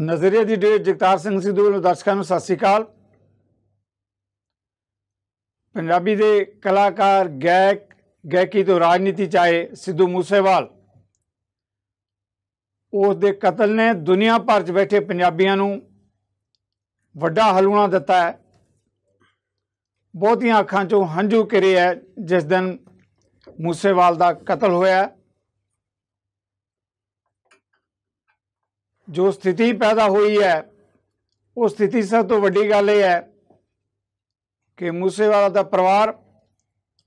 नज़रिए की डेट जगतार सिंह सिद्धू वालों दर्शकों को सत श्री अकाल। पंजाबी दे कलाकार गायक गायकी तो राजनीति चाहे सिद्धू मूसेवाल उसके कतल ने दुनिया भर च बैठे पंजाबियों को वड्डा हलूणा दिता है। बहुतियां अखां चों हंझू घिरे है जिस दिन मूसेवाल का कतल होया। जो स्थिति पैदा हुई है उस स्थिति सब तो वड्डी गल यह है कि मूसेवाला का परिवार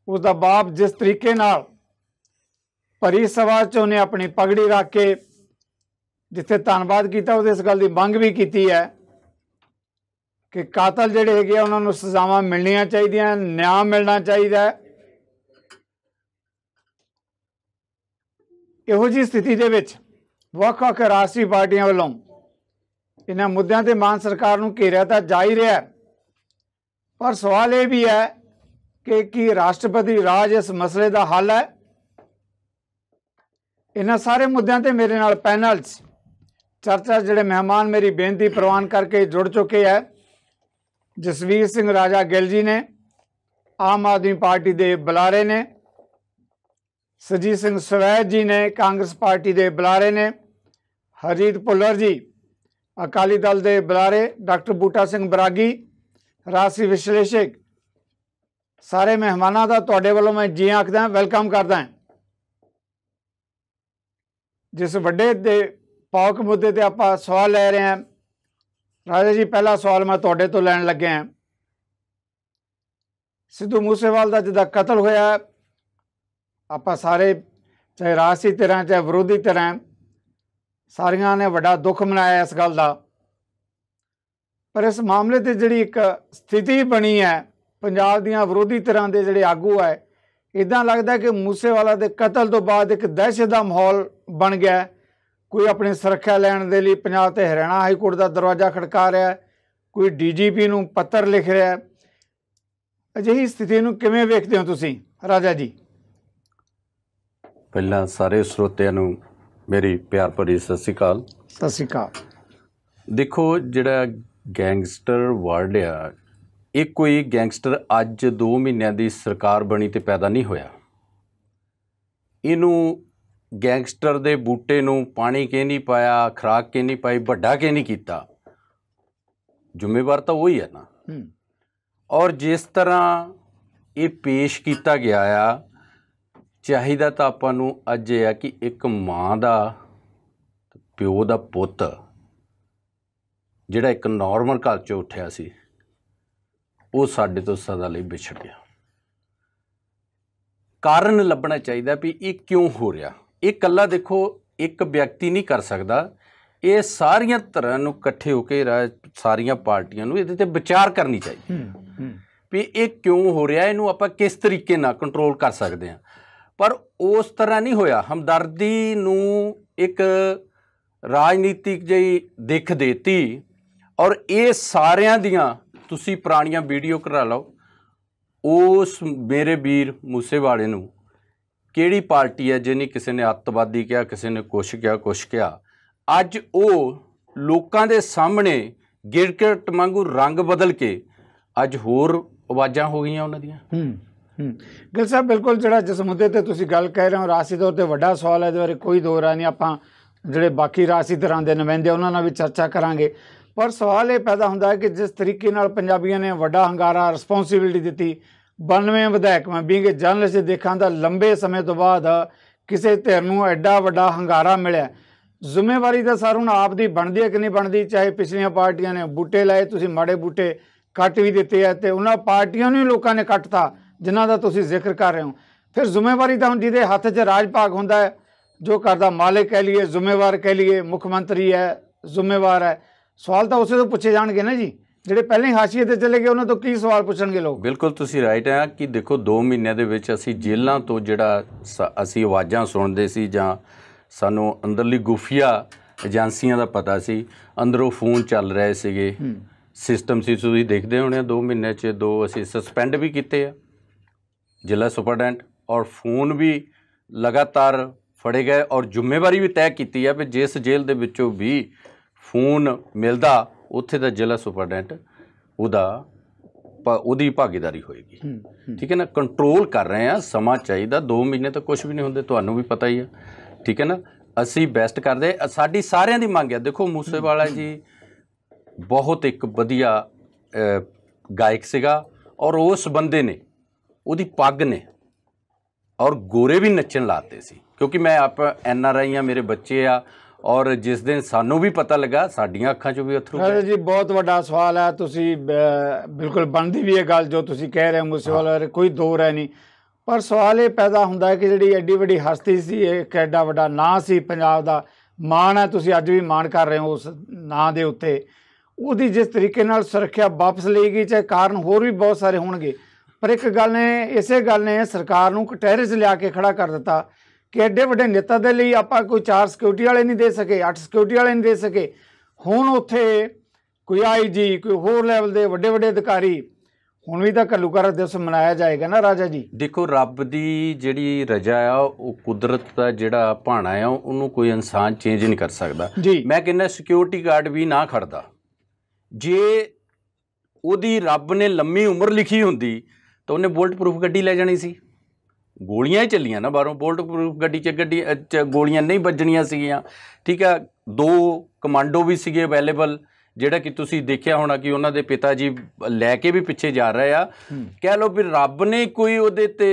उसका बाप जिस तरीके नाल भरी सभा च उन्हें अपनी पगड़ी रख के जिथे धन्नवाद किया उस गल की मंग भी की है कि कातल जिहड़े है उन्होंने सजावां मिलनियां चाहिए, न्याय मिलना चाहिए। इहो जी स्थिति दे विच ਵੱਖ-ਵੱਖ राष्ट्रीय पार्टियां वालों इन्हां मुद्दों ते मान सरकार नूं घेरिया तां जा ही रहा है, पर सवाल यह भी है कि की राष्ट्रपति राज इस मसले का हल है। इन्हां सारे मुद्दों ते मेरे नाल पैनल चर्चा जिहड़े मेहमान मेरी बेनती प्रवान करके जुड़ चुके हैं। जसवीर सिंह राजा गिल जी ने, आम आदमी पार्टी के बुलारे ने, सुरजीत सिंह सवैद जी ने कांग्रेस पार्टी के बुलारे ने, हरजीत भुल्लर जी अकाली दल के बुलारे, डॉक्टर बूटा सिंह बरागी राजसी विश्लेषक, सारे मेहमानों का तुहाडे वालों मैं जी आखदा वेलकम करदा। जिस वड्डे दे पावक मुद्दे ते आपां सवाल लै रहे हैं, राजा जी पहला सवाल मैं तुहाडे तो लैण लगे हैं। सिद्धू मूसेवाल का जिदा कतल होया, आपां सारे चाहे राजसी धिरां चाहे विरोधी धिरां सारियां ने वड्डा दुख मनाया इस गल का। पर इस मामले ते जिहड़ी एक स्थिति बनी है पंजाब दीयां विरोधी धिरां दे जिहड़े आगू है, इदां लगदा कि मूसेवाला दे कतल तो बाद एक दहशत का माहौल बन गया। कोई अपनी सुरक्षा लैण दे लई पंजाब ते हरियाणा हाई कोर्ट का दरवाजा खड़का रहा है, कोई DGP नूं पत्र लिख रहा है। अजिही स्थिति नूं किवें वेखदे हो तुसीं राजा जी? पहला सारे श्रोतिਆਂ ਨੂੰ मेरी प्यार भरी सत श्री अकाल। सत श्री अकाल। देखो जिहड़ा गैंगस्टर वर्ड आ, ਇਹ कोई गैंगस्टर अज 2 ਮਹੀਨਿਆਂ ਦੀ सरकार बनी तो पैदा नहीं होया। ਇਹਨੂੰ गैंगस्टर ਦੇ बूटे ਨੂੰ पानी के नहीं पाया, खुराक के नहीं पाई, ਵੱਡਾ के नहीं किया, जिम्मेवार तो वही है ना। और जिस तरह ये पेश किया गया आ, चाहिदा तो आपां नूं अज यह कि एक माँ का प्यो का पुत जिहड़ा एक नॉर्मल घर चों उठिया सी, वो साडे तो सदा लई विछड़ गया। कारण लभना चाहिए भी ये क्यों हो रहा। ये कल्ला देखो एक व्यक्ति नहीं कर सकता, ये सारियां तरह नूं इकट्ठे होकर सारियां पार्टियां नूं इहदे ते विचार करनी चाहिए भी ये क्यों हो रहा, इहनूं आपां किस तरीके नाल कंट्रोल कर सकते हैं। पर उस तरह नहीं होया। हमदर्दी नूं एक राजनीतिक जी दिख देती और ये सारियां दियां तुसी पुरानियां वीडियो करा लो, उस मेरे वीर मूसेवाले नूं किहड़ी पार्टी है जिन्हें किसी ने अतवादी कहा, किसी ने कुछ कहा, अज वो लोकां दे सामने गिरगिट वांगू रंग बदल के अज होर आवाज़ां हो गई उन्हां दियां। गिल साहब बिल्कुल जिहड़ा जिस मुद्दे ते तुसीं गल कह रहे हो राजसी तौर पर वड्डा सवाल है, इहदे बारे कोई दो राय नहीं। आपां जिहड़े बाकी राजसी धिरां दे नुमाइंदे उन्हां नाल भी चर्चा करांगे। पर सवाल ये पैदा होंदा है कि जिस तरीके नाल पंजाबियों ने वड्डा हंगारा रिस्पोंसिबिलिटी दी, 92 विधायक मैं बींग जर्नलिस्ट देखा तो लंबे समय तो बाद किसी धिर नूं एडा वड्डा हंगारा मिलिया। जिम्मेवारी तो सर हुण आप दी बनदी है कि नहीं बनदी? चाहे पिछलियां पार्टियां ने बूटे लाए, तुसीं माड़े बूटे कट भी दिते है, तो उन्हां पार्टियां नूं लोकां ने कटता जिन्हां दा तुसीं जिक्र कर रहे हो। फिर जिम्मेवारी तो हुण जिहदे हत्थ 'च राज भाग हुंदा है, जो घर दा मालिक कह लीए, जिम्मेवार कह लीए, मुख्यमंत्री है, जिम्मेवार है, सवाल तो उसे तो पूछे जाणगे ना जी। ਜਿਹੜੇ ਪਹਿਲਾਂ ਹੀ ਹਾਸ਼ੀਏ ਤੇ ਚਲੇ ਗਏ ਉਹਨਾਂ ਤੋਂ ਕੀ ਸਵਾਲ ਪੁੱਛਣਗੇ ਲੋਕ? ਬਿਲਕੁਲ ਤੁਸੀਂ ਰਾਈਟ ਹੈ ਕਿ ਦੇਖੋ 2 ਮਹੀਨਿਆਂ ਦੇ ਵਿੱਚ ਅਸੀਂ ਜੇਲ੍ਹਾਂ ਤੋਂ ਜਿਹੜਾ ਅਸੀਂ ਆਵਾਜ਼ਾਂ ਸੁਣਦੇ ਸੀ ਜਾਂ ਸਾਨੂੰ ਅੰਦਰਲੀ ਗੁਫੀਆ ਏਜੰਸੀਆਂ ਦਾ ਪਤਾ ਸੀ, ਅੰਦਰੋਂ ਫੋਨ ਚੱਲ ਰਹੇ ਸੀਗੇ, ਸਿਸਟਮ ਸੀ, ਤੁਸੀਂ ਦੇਖਦੇ ਹੋਣੇ 2 ਮਹੀਨੇ 'ਚ 2 ਅਸੀਂ ਸਸਪੈਂਡ ਵੀ ਕੀਤੇ ਆ ਜ਼ਿਲ੍ਹਾ ਸੁਪਰਡੈਂਟ, ਔਰ ਫੋਨ ਵੀ ਲਗਾਤਾਰ ਫੜੇ ਗਏ ਔਰ ਜ਼ਿੰਮੇਵਾਰੀ ਵੀ ਤੈਅ ਕੀਤੀ ਹੈ ਵੀ ਜਿਸ ਜੇਲ੍ਹ ਦੇ ਵਿੱਚੋਂ ਵੀ ਫੋਨ ਮਿਲਦਾ ਉੱਥੇ ਦਾ ਜ਼ਿਲ੍ਹਾ ਸੁਪਰਡੈਂਟ ਉਹਦੀ ਭਾਗੀਦਾਰੀ ਹੋਏਗੀ। ਠੀਕ ਹੈ ਨਾ, ਕੰਟਰੋਲ ਕਰ ਰਹੇ ਆ, ਸਮਾਂ ਚਾਹੀਦਾ, 2 ਮਹੀਨੇ ਤਾਂ ਕੁਝ ਵੀ ਨਹੀਂ ਹੁੰਦੇ, ਤੁਹਾਨੂੰ ਵੀ ਪਤਾ ਹੀ ਆ। ਠੀਕ ਹੈ ਨਾ, ਅਸੀਂ ਬੈਸਟ ਕਰਦੇ, ਸਾਡੀ ਸਾਰਿਆਂ ਦੀ ਮੰਗ ਹੈ। ਦੇਖੋ ਮੂਸੇਵਾਲਾ ਜੀ ਬਹੁਤ ਇੱਕ ਵਧੀਆ ਗਾਇਕ ਸੀਗਾ, ਔਰ ਉਸ ਬੰਦੇ ਨੇ ਉਹਦੀ ਪੱਗ ਨੇ ਔਰ ਗੋਰੇ ਵੀ ਨੱਚਣ ਲਾਤੇ ਸੀ, ਕਿਉਂਕਿ ਮੈਂ ਆਪ NRI ਆ, ਮੇਰੇ ਬੱਚੇ ਆ, ਔਰ ਜਿਸ ਦਿਨ ਸਾਨੂੰ ਵੀ ਪਤਾ ਲੱਗਾ ਸਾਡੀਆਂ ਅੱਖਾਂ 'ਚੋਂ ਵੀ ਅਥਰੂ ਗਏ। ਜੀ ਬਹੁਤ ਵੱਡਾ ਸਵਾਲ ਹੈ, ਤੁਸੀਂ ਬਿਲਕੁਲ ਬਣਦੀ ਵੀ ਇਹ ਗੱਲ ਜੋ ਤੁਸੀਂ ਕਹਿ ਰਹੇ ਹੋ ਮੂਸੇਵਾਲਾ ਬਾਰੇ, ਕੋਈ ਦੋ ਰਾਏ ਨਹੀਂ। ਪਰ ਸਵਾਲ ਇਹ ਪੈਦਾ ਹੁੰਦਾ ਹੈ ਕਿ ਜਿਹੜੀ ਐਡੀ ਵੱਡੀ ਹਸਤੀ ਸੀ, ਇੱਕ ਐਡਾ ਵੱਡਾ ਨਾਂ ਸੀ, ਪੰਜਾਬ ਦਾ ਮਾਣ ਹੈ, ਤੁਸੀਂ ਅੱਜ ਵੀ ਮਾਣ ਕਰ ਰਹੇ ਹੋ ਉਸ ਨਾਂ ਦੇ ਉੱਤੇ, ਉਹਦੀ ਜਿਸ ਤਰੀਕੇ ਨਾਲ ਸੁਰੱਖਿਆ ਵਾਪਸ ਲਈ ਗਈ, ਚਾਹੇ ਕਾਰਨ ਹੋਰ ਵੀ ਬਹੁਤ ਸਾਰੇ ਹੋਣਗੇ, ਪਰ ਇੱਕ ਗੱਲ ਨੇ, ਇਸੇ ਗੱਲ ਨੇ ਸਰਕਾਰ ਨੂੰ ਕਟਹਿਰੇ 'ਚ ਲਿਆ ਕੇ ਖੜਾ ਕਰ ਦਿੱਤਾ ਕਿ ਐਡੇ ਵੱਡੇ ਨੇਤਾ ਦੇ ਲਈ ਆਪਾਂ ਕੋਈ 4 ਸਿਕਿਉਰਿਟੀ ਵਾਲੇ ਨਹੀਂ ਦੇ ਸਕੇ, 8 ਸਿਕਿਉਰਿਟੀ ਵਾਲੇ ਨਹੀਂ ਦੇ ਸਕੇ। ਹੁਣ ਉੱਥੇ ਕੋਈ IG, ਕੋਈ ਹੋਰ ਲੈਵਲ ਦੇ ਵੱਡੇ ਵੱਡੇ ਅਧਿਕਾਰੀ, ਹੁਣ ਵੀ ਤਾਂ ਘੱਲੂਘਾਰਾ ਦਿਵਸ ਮਨਾਇਆ ਜਾਏਗਾ ਨਾ ਰਾਜਾ ਜੀ। ਦੇਖੋ ਰੱਬ ਦੀ ਜਿਹੜੀ ਰਜਾ ਆ, ਉਹ ਕੁਦਰਤ ਦਾ ਜਿਹੜਾ ਭਾਣਾ ਆ, ਉਹਨੂੰ ਕੋਈ ਇਨਸਾਨ ਚੇਂਜ ਨਹੀਂ ਕਰ ਸਕਦਾ। ਮੈਂ ਕਹਿੰਦਾ ਸਿਕਿਉਰਿਟੀ ਗਾਰਡ ਵੀ ਨਾ ਖੜਦਾ, ਜੇ ਉਹਦੀ ਰੱਬ ਨੇ ਲੰਮੀ ਉਮਰ ਲਿਖੀ ਹੁੰਦੀ ਤਾਂ ਉਹਨੇ ਬੁਲਟ ਪ੍ਰੂਫ ਗੱਡੀ ਲੈ ਜਾਣੀ ਸੀ। ਗੋਲੀਆਂ ਹੀ ਚੱਲੀਆਂ ਨਾ ਬਾਹਰੋਂ, ਬੁਲਟ ਪ੍ਰੂਫ ਗੱਡੀ 'ਚ ਗੋਲੀਆਂ ਨਹੀਂ ਵੱਜਣੀਆਂ ਸੀਗੀਆਂ। ਠੀਕ ਆ, 2 ਕਮਾਂਡੋ ਵੀ ਸੀਗੇ ਅਵੇਲੇਬਲ, ਜਿਹੜਾ ਕਿ ਤੁਸੀਂ ਦੇਖਿਆ ਹੋਣਾ ਕਿ ਉਹਨਾਂ ਦੇ ਪਿਤਾ ਜੀ ਲੈ ਕੇ ਵੀ ਪਿੱਛੇ ਜਾ ਰਹੇ ਆ। ਕਹਿ ਲਓ ਵੀ ਰੱਬ ਨੇ ਕੋਈ ਉਹਦੇ ਤੇ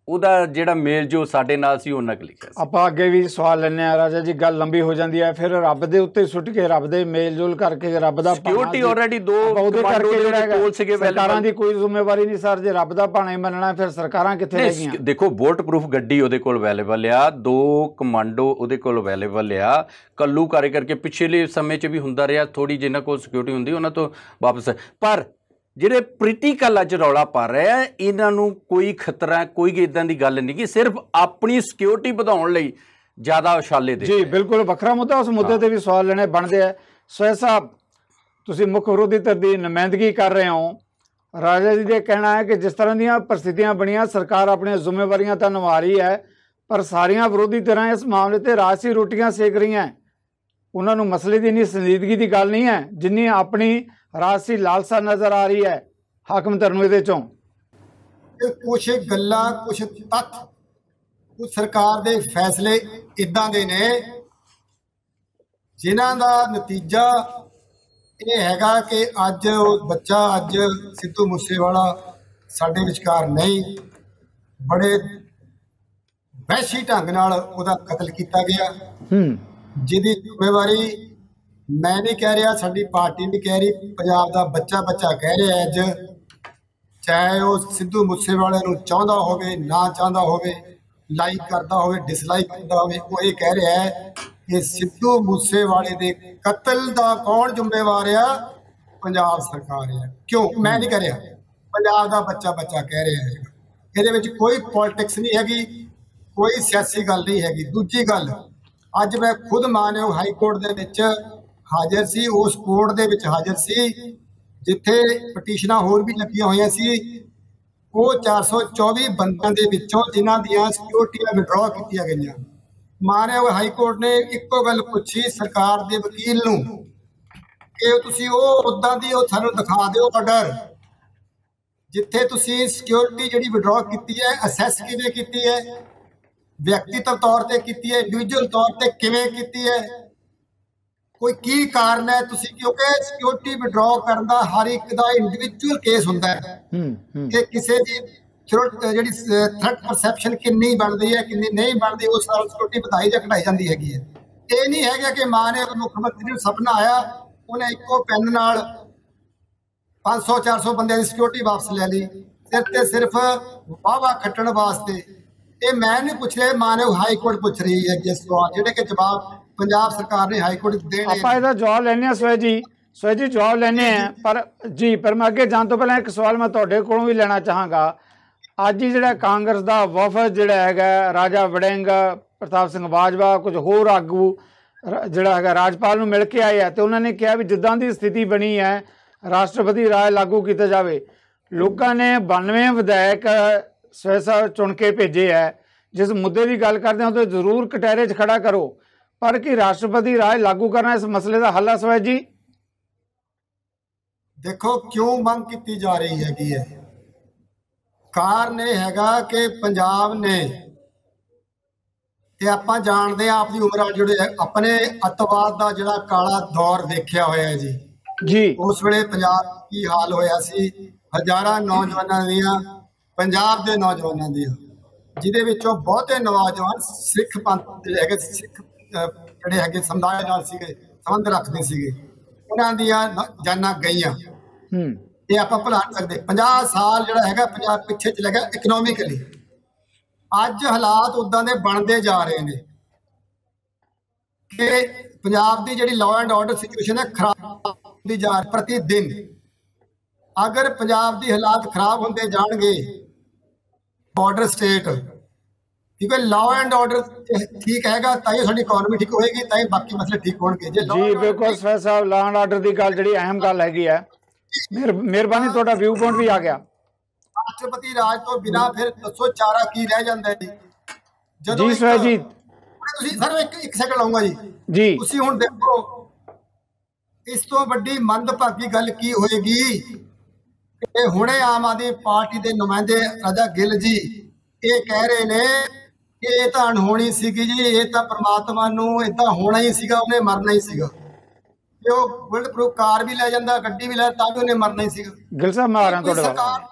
ਉਹਦਾ ਜਿਹੜਾ ਮੇਲ ਜੋ ਸਾਡੇ ਨਾਲ ਸੀ ਉਹਨਾਂ ਕੁ ਲਿਖਿਆ ਸੀ। ਆਪਾਂ ਅੱਗੇ ਵੀ ਸਵਾਲ ਲੈਂਦੇ ਹਾਂ ਰਾਜਾ ਜੀ, ਗੱਲ ਲੰਬੀ ਹੋ ਜਾਂਦੀ ਹੈ, ਫਿਰ ਰੱਬ ਦੇ ਉੱਤੇ ਸੁੱਟ ਕੇ, ਰੱਬ ਦੇ ਮੇਲ ਜੋਲ ਕਰਕੇ, ਰੱਬ ਦਾ ਸਿਕਿਉਰਿਟੀ ਆਲਰੇਡੀ 2 ਉਹਦੇ ਕਰਕੇ ਜਿਹੜਾ ਕੋਲ ਸੀਗੇ, ਸਰਕਾਰਾਂ ਦੀ ਕੋਈ ਜ਼ਿੰਮੇਵਾਰੀ ਨਹੀਂ ਸਰ, ਜੇ ਰੱਬ ਦਾ ਭਾਣਾ ਹੀ ਮੰਨਣਾ ਫਿਰ ਸਰਕਾਰਾਂ ਕਿੱਥੇ ਰਹਿ ਗਈਆਂ। ਦੇਖੋ ਬੁਲਟ ਪ੍ਰੂਫ ਗੱਡੀ ਉਹਦੇ ਕੋਲ ਅਵੇਲੇਬਲ ਆ, 2 ਕਮਾਂਡੋ ਉਹਦੇ ਕੋਲ ਅਵੇਲੇਬਲ ਆ, ਕੱਲੂ ਕਰਕੇ ਪਿਛਲੇ ਸਮੇਂ 'ਚ ਵੀ ਹੁੰਦਾ ਰਿਹਾ, ਥੋੜੀ ਜਿਨ੍ਹਾਂ ਕੋਲ ਸਿਕਿਉਰਿਟੀ ਹੁੰਦੀ ਉਹਨਾਂ ਤੋਂ ਵਾਪਸ। ਪਰ ਜਿਹੜੇ ਪੋਲੀਟੀਕਲ ਅੱਜ ਰੌਲਾ ਪਾ ਰਹੇ ਆ, ਇਹਨਾਂ ਨੂੰ ਕੋਈ ਖਤਰਾ, ਕੋਈ ਇੱਦਾਂ ਦੀ ਗੱਲ ਨਹੀਂ ਕਿ ਸਿਰਫ ਆਪਣੀ ਸਿਕਿਉਰਿਟੀ ਵਧਾਉਣ ਲਈ ਜ਼ਿਆਦਾ ਉਛਾਲੇ ਦੇ। ਜੀ ਬਿਲਕੁਲ ਵੱਖਰਾ ਮੁੱਦਾ, ਉਸ ਮੁੱਦੇ ਤੇ ਵੀ ਸਵਾਲ ਲੈਣੇ ਬਣਦੇ ਆ। ਸੋਹੇਲ ਸਾਹਿਬ, ਤੁਸੀਂ ਮੁੱਖ ਵਿਰੋਧੀ ਧਿਰ ਦੀ ਨੁਮਾਇੰਦਗੀ ਕਰ ਰਹੇ ਹੋ, ਰਾਜਾ ਜੀ ਦੇ ਕਹਿਣਾ ਹੈ ਕਿ ਜਿਸ ਤਰ੍ਹਾਂ ਦੀਆਂ ਪ੍ਰਸਥਿਤੀਆਂ ਬਣੀਆਂ, ਸਰਕਾਰ ਆਪਣੀਆਂ ਜ਼ਿੰਮੇਵਾਰੀਆਂ ਤਾਂ ਨਿਭਾ ਰਹੀ ਹੈ, ਪਰ ਸਾਰੀਆਂ ਵਿਰੋਧੀ ਧਿਰਾਂ ਇਸ ਮਾਮਲੇ ਤੇ ਰਾਜਸੀ ਰੋਟੀਆਂ ਸੇਕ ਰਹੀਆਂ। ਉਹਨਾਂ ਨੂੰ ਮਸਲੇ ਦੀ ਇੰਨੀ ਸੰਜੀਦਗੀ ਦੀ ਗੱਲ ਨਹੀਂ ਹੈ ਜਿੰਨੀ ਆਪਣੀ ਰਾਜਸੀ ਲਾਲਸਾ ਨਜ਼ਰ ਆ ਰਹੀ ਹੈ ਹਾਕਮ ਧਿਰ ਨੂੰ। ਇਹਦੇ ਚੋਂ ਕੁਛ ਗੱਲਾਂ, ਕੁਛ ਤੱਥ, ਕੁਝ ਸਰਕਾਰ ਦੇ ਫੈਸਲੇ ਇਦਾਂ ਦੇ ਨੇ ਜਿਨ੍ਹਾਂ ਦਾ ਨਤੀਜਾ ਇਹ ਹੈਗਾ ਕਿ ਅੱਜ ਉਹ ਬੱਚਾ, ਅੱਜ ਸਿੱਧੂ ਮੂਸੇਵਾਲਾ ਸਾਡੇ ਵਿਚਕਾਰ ਨਹੀਂ, ਬੜੇ ਵਹਿਸ਼ੀ ਢੰਗ ਨਾਲ ਉਹਦਾ ਕਤਲ ਕੀਤਾ ਗਿਆ, ਜਿਹਦੀ ਜ਼ਿੰਮੇਵਾਰੀ ਮੈਂ ਨਹੀਂ ਕਹਿ ਰਿਹਾ, ਸਾਡੀ ਪਾਰਟੀ ਨਹੀਂ ਕਹਿ ਰਹੀ, ਪੰਜਾਬ ਦਾ ਬੱਚਾ ਕਹਿ ਰਿਹਾ ਅੱਜ, ਚਾਹੇ ਉਹ ਸਿੱਧੂ ਮੂਸੇਵਾਲੇ ਨੂੰ ਚਾਹੁੰਦਾ ਹੋਵੇ, ਨਾ ਚਾਹੁੰਦਾ ਹੋਵੇ, ਲਾਈਕ ਕਰਦਾ ਹੋਵੇ, ਡਿਸਲਾਈਕ ਕਰਦਾ ਹੋਵੇ, ਉਹ ਇਹ ਕਹਿ ਰਿਹਾ ਹੈ ਕਿ ਸਿੱਧੂ ਮੂਸੇਵਾਲੇ ਦੇ ਕਤਲ ਦਾ ਕੌਣ ਜ਼ਿੰਮੇਵਾਰ ਆ? ਪੰਜਾਬ ਸਰਕਾਰ ਹੈ। ਕਿਉਂ? ਮੈਂ ਨਹੀਂ ਕਹਿ ਰਿਹਾ, ਪੰਜਾਬ ਦਾ ਬੱਚਾ ਕਹਿ ਰਿਹਾ ਹੈ। ਇਹਦੇ ਵਿੱਚ ਕੋਈ ਪੋਲਿਟਿਕਸ ਨਹੀਂ ਹੈਗੀ, ਕੋਈ ਸਿਆਸੀ ਗੱਲ ਨਹੀਂ ਹੈਗੀ। ਦੂਜੀ ਗੱਲ, ਅੱਜ ਮੈਂ ਖੁਦ ਮਾਨਯੋਗ ਹਾਈ ਕੋਰਟ ਦੇ ਵਿੱਚ ਹਾਜ਼ਰ ਸੀ, ਉਸ ਕੋਰਟ ਦੇ ਵਿੱਚ ਹਾਜ਼ਰ ਸੀ ਜਿੱਥੇ ਪਟੀਸ਼ਨਾਂ ਹੋਰ ਵੀ ਲੱਗੀਆਂ ਹੋਈਆਂ ਸੀ। ਉਹ 424 ਬੰਦਿਆਂ ਦੇ ਵਿੱਚੋਂ ਜਿਨ੍ਹਾਂ ਦੀਆਂ ਸਿਕਿਉਰਿਟੀਆਂ ਵਿਡਰਾਅ ਕੀਤੀਆਂ ਗਈਆਂ, ਮਾਨਯੋਗ ਹਾਈ ਕੋਰਟ ਨੇ ਇੱਕੋ ਗੱਲ ਪੁੱਛੀ ਸਰਕਾਰ ਦੇ ਵਕੀਲ ਨੂੰ ਕਿ ਤੁਸੀਂ ਉਹ ਉੱਦਾਂ ਦੀ ਉਹ ਸਾਨੂੰ ਦਿਖਾ ਦਿਓ ਆਰਡਰ ਜਿੱਥੇ ਤੁਸੀਂ ਸਿਕਿਉਰਿਟੀ ਜਿਹੜੀ ਵਿਡਰਾਅ ਕੀਤੀ ਹੈ ਅਸੈਸ ਕਿਵੇਂ ਕੀਤੀ ਹੈ, ਵਿਅਕਤੀਗਤ ਤੌਰ ਤੇ ਕੀਤੀ ਹੈ, ਇੰਡੀਵਿਜੂਅਲ ਤੌਰ ਤੇ ਕਿਵੇਂ ਕੀਤੀ ਹੈ, ਕੋਈ ਕੀ ਕਾਰਨ ਹੈ ਤੁਸੀਂ? ਕਿਉਂਕਿ ਸਿਕਿਉਰਿਟੀ ਵਿਡਰਾਅ ਕਰਨ ਦਾ ਹਰ ਇੱਕ ਦਾ ਇੰਡੀਵਿਜੂਅਲ ਕੇਸ ਹੁੰਦਾ ਹੈ ਕਿ ਕਿਸੇ ਦੀ ਜਿਹੜੀ ਥ੍ਰੈਟ ਪਰਸੈਪਸ਼ਨ ਕਿੰਨੀ ਬਣਦੀ ਹੈ, ਕਿੰਨੀ ਨਹੀਂ ਬਣਦੀ, ਉਸ ਨਾਲ ਸਿਕਿਉਰਿਟੀ ਵਧਾਈ ਜਾਂ ਘਟਾਈ ਜਾਂਦੀ ਹੈਗੀ ਹੈ। ਇਹ ਨਹੀਂ ਹੈਗਾ ਕਿ ਮਾਨਯੋਗ ਮੁੱਖ ਮੰਤਰੀ ਨੂੰ ਸੁਪਨਾ ਆਇਆ, ਉਹਨੇ ਇੱਕੋ ਪੈਨ ਨਾਲ 500-400 ਬੰਦਿਆਂ ਦੀ ਸਿਕਿਉਰਿਟੀ ਵਾਪਸ ਲੈ ਲਈ ਸਿਰਫ ਤੇ ਸਿਰਫ ਵਾਹਵਾ ਖੱਟਣ ਵਾਸਤੇ। ਇਹ ਮੈਂ ਨਹੀਂ ਪੁੱਛ ਰਿਹਾ, ਮਾਨਯੋਗ ਹਾਈ ਕੋਰਟ ਪੁੱਛ ਰਹੀ ਹੈ ਜਿਸ ਸਵਾਲ ਜਿਹੜੇ ਕਿ ਜਵਾਬ ਪੰਜਾਬ ਸਰਕਾਰ ਨੇ ਹਾਈ ਕੋਰਟ ਦੇਣੇ। ਆਪਾਂ ਇਹਦਾ ਜਵਾਬ ਲੈਣੇ ਆ ਸੋਹੇਲ ਜੀ ਜਵਾਬ ਲੈਣੇ ਆ, ਪਰ ਮੈਂ ਅੱਗੇ ਜਾਣ ਤੋਂ ਪਹਿਲਾਂ ਇੱਕ ਸਵਾਲ ਮੈਂ ਤੁਹਾਡੇ ਕੋਲੋਂ ਵੀ ਲੈਣਾ ਚਾਹਾਂਗਾ। ਅੱਜ ਹੀ ਜਿਹੜਾ ਕਾਂਗਰਸ ਦਾ ਵਫਦ ਜਿਹੜਾ ਹੈਗਾ, ਰਾਜਾ ਵੜਿੰਗ, ਪ੍ਰਤਾਪ ਸਿੰਘ ਬਾਜਵਾ, ਕੁਝ ਹੋਰ ਆਗੂ ਜਿਹੜਾ ਹੈਗਾ ਰਾਜਪਾਲ ਨੂੰ ਮਿਲ ਕੇ ਆਏ ਆ, ਤੇ ਉਹਨਾਂ ਨੇ ਕਿਹਾ ਵੀ ਜਿੱਦਾਂ ਦੀ ਸਥਿਤੀ ਬਣੀ ਹੈ ਰਾਸ਼ਟਰਪਤੀ ਰਾਜ ਲਾਗੂ ਕੀਤਾ ਜਾਵੇ। ਲੋਕਾਂ ਨੇ 92 ਵਿਧਾਇਕ ਸੋਹੇਲ ਸਾਹਿਬ ਚੁਣ ਕੇ ਭੇਜੇ ਹੈ। ਜਿਸ ਮੁੱਦੇ ਦੀ ਗੱਲ ਕਰਦੇ ਹੋ ਤਾਂ ਜ਼ਰੂਰ ਕਟਹਿਰੇ 'ਚ ਖੜਾ ਕਰੋ, ਪਰ ਕੀ ਰਾਸ਼ਟਰਪਤੀ ਰਾਜ ਲਾਗੂ ਕਰਨਾ ਇਸ ਮਸਲੇ ਦਾ ਹੱਲ ਹੈ ਸਵੈਜ ਜੀ? ਦੇਖੋ ਕਿਉਂ ਮੰਗ ਕੀਤੀ ਜਾ ਰਹੀ ਹੈਗੀ ਹੈ। ਕਾਰਨ ਇਹ ਹੈਗਾ ਕਿ ਪੰਜਾਬ ਨੇ ਤੇ ਆਪਾਂ ਜਾਣਦੇ ਆ ਆਪਣੀ ਉਮਰ ਜਿਹੜੇ ਆਪਣੇ ਅੱਤਵਾਦ ਦਾ ਜਿਹੜਾ ਕਾਲਾ ਦੌਰ ਦੇਖਿਆ ਹੋਇਆ ਹੈ ਜੀ। ਉਸ ਵੇਲੇ ਪੰਜਾਬ ਕੀ ਹਾਲ ਹੋਇਆ ਸੀ, ਹਜ਼ਾਰਾਂ ਨੌਜਵਾਨਾਂ ਦੀਆਂ, ਪੰਜਾਬ ਦੇ ਨੌਜਵਾਨਾਂ ਦੀਆਂ, ਜਿਹਦੇ ਵਿੱਚੋਂ ਬਹੁਤੇ ਨੌਜਵਾਨ ਸਿੱਖ ਪੰਥ ਦੇ ਹੈਗੇ, ਸਿੱਖ ਜਿਹੜੇ ਹੈਗੇ ਸਮੁਦਾਇ ਨਾਲ ਸੀਗੇ, ਸੰਬੰਧ ਰੱਖਦੇ ਸੀਗੇ, ਉਹਨਾਂ ਦੀਆਂ ਜਾਨਾਂ ਗਈਆਂ। ਇਹ ਆਪਾਂ ਭੁਲਾ ਨਹੀਂ ਸਕਦੇ। 50 ਸਾਲ ਜਿਹੜਾ ਹੈਗਾ ਪੰਜਾਬ ਪਿੱਛੇ ਚਲਾ ਗਿਆ ਇਕਨੋਮਿਕਲੀ। ਅੱਜ ਹਾਲਾਤ ਉਦਾਂ ਦੇ ਬਣਦੇ ਜਾ ਰਹੇ ਨੇ ਕਿ ਪੰਜਾਬ ਦੀ ਜਿਹੜੀ ਲਾਅ ਐਂਡ ਆਰਡਰ ਸਿਚੁਏਸ਼ਨ ਹੈ ਖਰਾਬ ਹੁੰਦੀ ਜਾ ਰਹੀ ਪ੍ਰਤੀ ਦਿਨ। ਅਗਰ ਪੰਜਾਬ ਦੀ ਹਾਲਾਤ ਖਰਾਬ ਹੁੰਦੇ ਜਾਣਗੇ, ਬਾਰਡਰ ਸਟੇਟ, ਕਿਉਂਕਿ ਲਾਅ ਐਂਡ ਆਰਡਰ ਠੀਕ ਹੈਗਾ ਤਾਂ ਹੀ ਸਾਡੀ ਇਕਨੋਮੀ ਠੀਕ ਹੋਏਗੀ, ਤਾਂ ਹੀ ਬਾਕੀ ਮਸਲੇ ਠੀਕ ਹੋਣਗੇ। ਜੀ ਬਿਲਕੁਲ sir Sahib, law and order ਦੀ ਗੱਲ ਜਿਹੜੀ ਅਹਿਮ ਗੱਲ ਹੈਗੀ ਹੈ। ਮਿਹਰਬਾਨੀ, ਤੁਹਾਡਾ ਵਿਊ ਪੁਆਇੰਟ ਵੀ ਆ ਗਿਆ। ਰਾਸ਼ਟਰਪਤੀ ਰਾਜ ਤੋਂ ਬਿਨਾ ਫਿਰ ਦੱਸੋ ਚਾਰਾ ਕੀ ਰਹਿ ਜਾਂਦਾ ਜੀ? ਜਦੋਂ ਜੀ ਸਰ ਜੀ ਤੁਸੀਂ ਸਰ ਇੱਕ ਸੈਕਿੰਡ ਲਾਉਂਗਾ ਜੀ। ਤੁਸੀਂ ਹੁਣ ਦੇਖੋ ਇਸ ਤੋਂ ਵੱਡੀ ਮੰਦਭਾਗੀ ਗੱਲ ਕੀ ਹੋਏਗੀ ਕਿ ਹੁਣੇ ਆਮ ਆਦਮੀ ਪਾਰਟੀ ਦੇ ਨੁਮਾਇੰਦੇ ਰਾਜਾ ਗਿੱਲ ਜੀ ਇਹ ਕਹਿ ਰਹੇ ਨੇ ਕਿ ਇਹ ਤਾਂ ਅਣਹੋਣੀ ਸੀਗੀ ਜੀ, ਇਹ ਤਾਂ ਪ੍ਰਮਾਤਮਾ ਨੂੰ ਏਦਾਂ ਹੋਣਾ ਹੀ ਸੀਗਾ, ਉਹਨੇ ਮਰਨਾ ਹੀ ਸੀਗਾ। ਜੋ ਬੁਲਟ ਪ੍ਰੂਫ ਕਾਰ ਵੀ ਲੈ ਜਾਂਦਾ, ਗੱਡੀ ਵੀ ਲੈ, ਤਾਂ ਵੀ ਉਹਨੇ ਮਰਨਾ ਹੀ ਸੀਗਾ। ਗਿੱਲ ਸਾਹਿਬ ਮੈਂ ਆ ਰਿਹਾ ਤੁਹਾਡੇ ਵੱਲ।